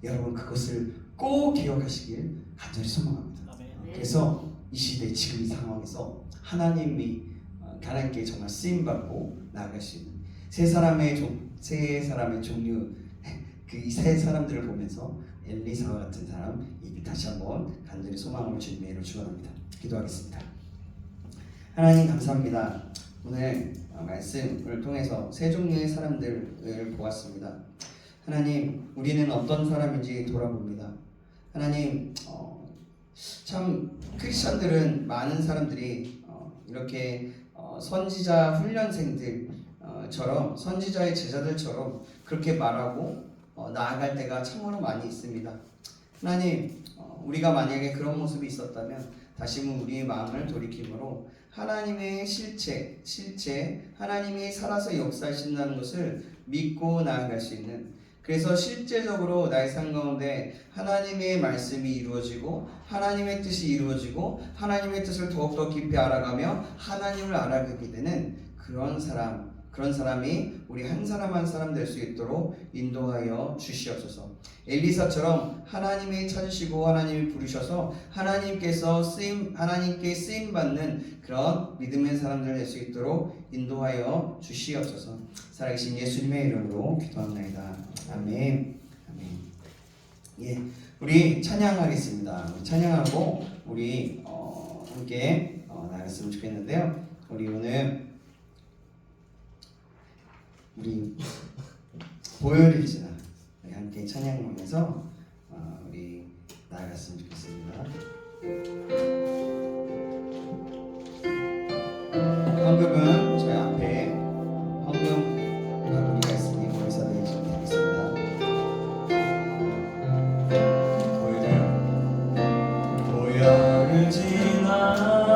여러분, 그것을 꼭 기억하시길 간절히 소망합니다. 그래서 이 시대 지금 이 상황에서 하나님께 정말 쓰임받고 나아갈 수 있는 세 사람의 종류, 그 세 사람들을 보면서 엘리사와 같은 사람 다시 한번 간절히 소망을 주님의 이름으로 축원합니다. 기도하겠습니다. 하나님, 감사합니다. 오늘 말씀을 통해서 세 종류의 사람들을 보았습니다. 하나님, 우리는 어떤 사람인지 돌아봅니다. 하나님, 참 크리스천들은 많은 사람들이 이렇게 선지자 훈련생들처럼 선지자의 제자들처럼 그렇게 말하고 나아갈 때가 참으로 많이 있습니다. 하나님, 우리가 만약에 그런 모습이 있었다면 다시 우리의 마음을 돌이킴으로 하나님의 실체, 하나님이 살아서 역사하신다는 것을 믿고 나아갈 수 있는, 그래서 실제적으로 나의 삶 가운데 하나님의 말씀이 이루어지고 하나님의 뜻이 이루어지고 하나님의 뜻을 더욱더 깊이 알아가며 하나님을 알아가게 되는 그런 사람이 우리 한 사람 한 사람 될 수 있도록 인도하여 주시옵소서. 엘리사처럼 하나님이 찾으시고 하나님이 부르셔서 하나님께 쓰임 받는 그런 믿음의 사람들 될 수 있도록 인도하여 주시옵소서. 살아계신 예수님의 이름으로 기도합니다. 아멘. 예, 우리 찬양하겠습니다. 찬양하고 우리 함께 나갔으면 좋겠는데요. 우리 오늘 우리 보혈을 지나 함께 찬양하면서 우리 나아갔으면 좋겠습니다. 헌금은 저희 앞에 헌금 바구니가 있으니 거기서 내주시면 되겠습니다. 보혈을 지나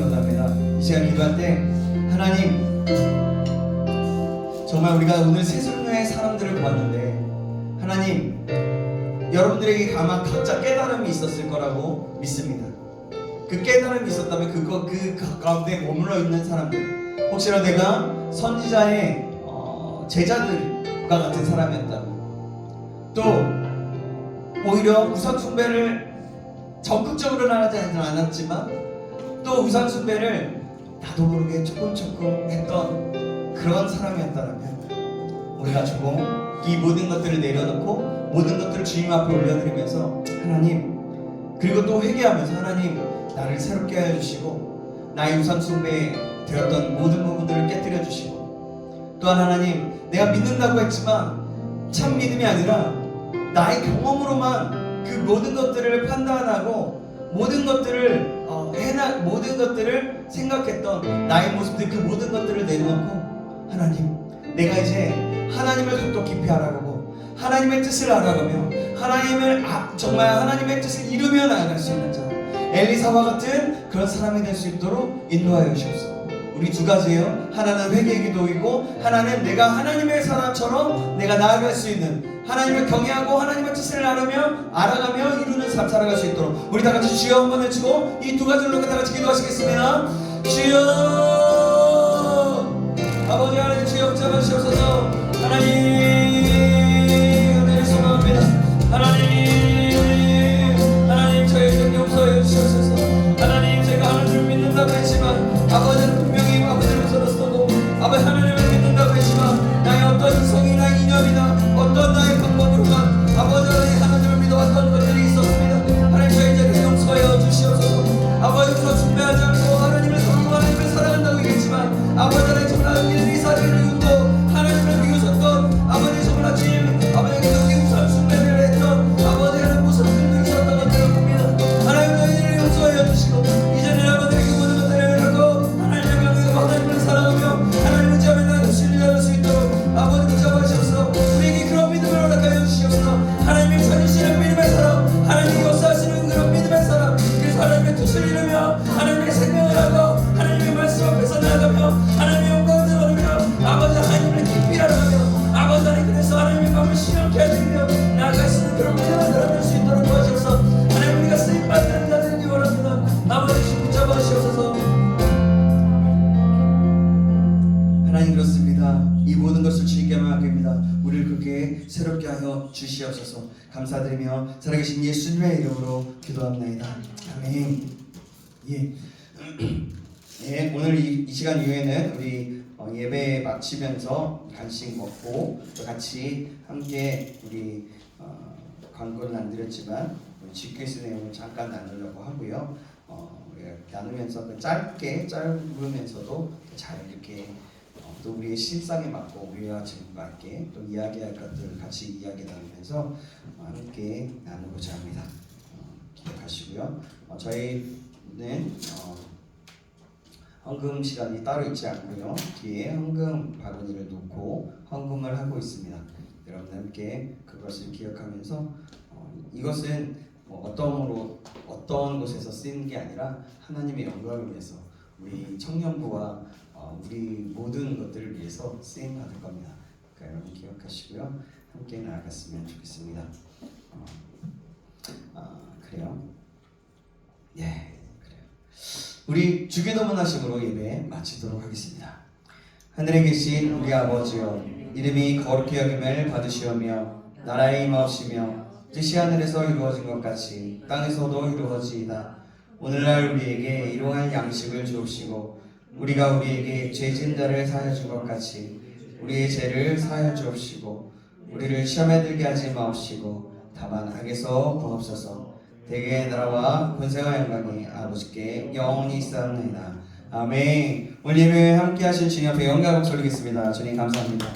기도하기 원합니다. 이 시간 기도할 때 하나님, 정말 우리가 오늘 새 종류의 사람들을 보았는데 하나님, 여러분들에게 아마 각자 깨달음이 있었을 거라고 믿습니다. 그 깨달음이 있었다면 그 가운데 머물러 있는 사람들, 혹시나 내가 선지자의 제자들과 같은 사람이었다면, 또 오히려 우상 숭배를 적극적으로는 하지 않았지만 또 우상 숭배를 나도 모르게 조금 했던 그런 사람이었다면, 우리가 조금 이 모든 것들을 내려놓고 모든 것들을 주님 앞에 올려드리면서 하나님, 그리고 또 회개하면서 하나님, 나를 새롭게 하여 주시고 나의 우상 숭배에 되었던 모든 부분들을 깨뜨려 주시고, 또한 하나님, 내가 믿는다고 했지만 참 믿음이 아니라 나의 경험으로만 그 모든 것들을 판단하고 모든 것들을 모든 것들을 생각했던 나의 모습들, 그 모든 것들을 내려놓고 하나님, 내가 이제 하나님을 더 깊이 알아가고 하나님의 뜻을 알아가며 정말 하나님의 뜻을 이루며 나아갈 수 있는 자, 엘리사와 같은 그런 사람이 될 수 있도록 인도하여 주옵소서. 우리 두 가지예요. 하나는 회개의 기도이고, 하나는 내가 하나님의 사람처럼 내가 나아갈 수 있는, 하나님을 경외하고 하나님의 뜻을 알아가며 이루는 삶 살아갈 수 있도록 우리 다 같이 주여 한번 외치고 이 두 가지를 놓고 다 같이 기도하시겠습니다. 주여, 아버지 하나님, 주여 붙잡아주시옵소서. 하나님 소망합니다. 하나님 저희 좀 용서해 주시옵소서. 하나님, 제가 하나님을 믿는다고 했지만 아버지는 분명히 아버지를 서로서도 아버지 하나님을 믿는다고 했지만 나의 어떤 이성이나 이념이나 어떤 나의 방법으로만 아버지 하나님을 믿어왔던 것들이 있었습니다. 하나님, 저희 이제 용서하여 주시옵소서. 아버지, 우리가 숭배하지 않고 하나님을 사랑하고 하나님을 사랑한다고 얘기했지만 아버지 하나님, 정말 엘리사를 이루고 하나님을 비우셨던 아버지, 정말 주님 아버지 그렇게 우상 숭배를 했던 아버지 하나님 모습들이 있었던 것들을 봅니다. 하나님, 저희를 용서하여 주시고 이제는 아버지 그 모든 것들을 하고 하나님의 명예로 하나님을 사랑하며 하나님을 의지하며 나아갈 수 있도록 아버지 붙잡아주셔서 우리에게 그런 믿음을 허락하여 주시옵소서. 하나님이 찾으시는 믿음의 사람, 하나님이 역사하시는 그런 믿음의 사람, 그래서 하나님의 뜻을 이루며 하나님의 생명을 하고 하나님의 말씀 앞에서 나아가며 하나님의 영광을 드러내며 아버지 하나님을 깊이 알아가며 아버지 하나님, 그래서 하나님의 마음을 신령케 하시며 나아갈 수 있는 그런 믿음을 드러낼 수 있도록 도와주셔서 하나님, 우리가 쓰임받는 자들이 되기 원합니다. 아버지, 붙잡아주시옵소서. 하나님, 그렇습니다. 이 모든 것을 주님께 맡깁니다. 우리를 그렇게 새롭게 하여 주시옵소서. 감사드리며 살아계신 예수님의 이름으로 기도합니다. 아멘. 예. 예, 오늘 이 시간 이후에는 우리 예배 마치면서 간식 먹고 또 같이 함께 우리 광고는 안 드렸지만 GQS 내용을 잠깐 나누려고 하고요. 나누면서 짧으면서도 잘 이렇게 또 우리의 실상에 맞고 우리와 지금과 함께 또 이야기할 것들을 같이 이야기 나누면서 함께 나누고자 합니다. 기억하시고요. 저희는 헌금 시간이 따로 있지 않고요. 뒤에 헌금 바구니를 놓고 헌금을 하고 있습니다. 여러분 함께 그것을 기억하면서 이것은 어떤 곳에서 쓰이는 게 아니라 하나님의 영광을 위해서 우리 청년부와 우리 모든 것들을 위해서 쓰임 받을 겁니다. 그러니까 여러분 기억하시고요. 함께 나아갔으면 좋겠습니다. 그래요? 예, 그래요. 우리 주기도 문화식으로 예배 마치도록 하겠습니다. 하늘에 계신 우리 아버지여, 이름이 거룩히 여김을 받으시오며 나라의 임하옵시며 뜻이 하늘에서 이루어진 것 같이 땅에서도 이루어지이다. 오늘날 우리에게 일용할 양식을 주옵시고 우리가 우리에게 죄진 자를 사하여 준 것 같이 우리의 죄를 사하여 주옵시고 우리를 시험에 들게 하지 마옵시고 다만 악에서 구하옵소서. 대개의 나라와 권세와 영광이 아버지께 영원히 있사옵나이다. 아멘. 오늘 예배에 함께 하신 주님 앞에 영광을 돌리겠습니다. 주님 감사합니다.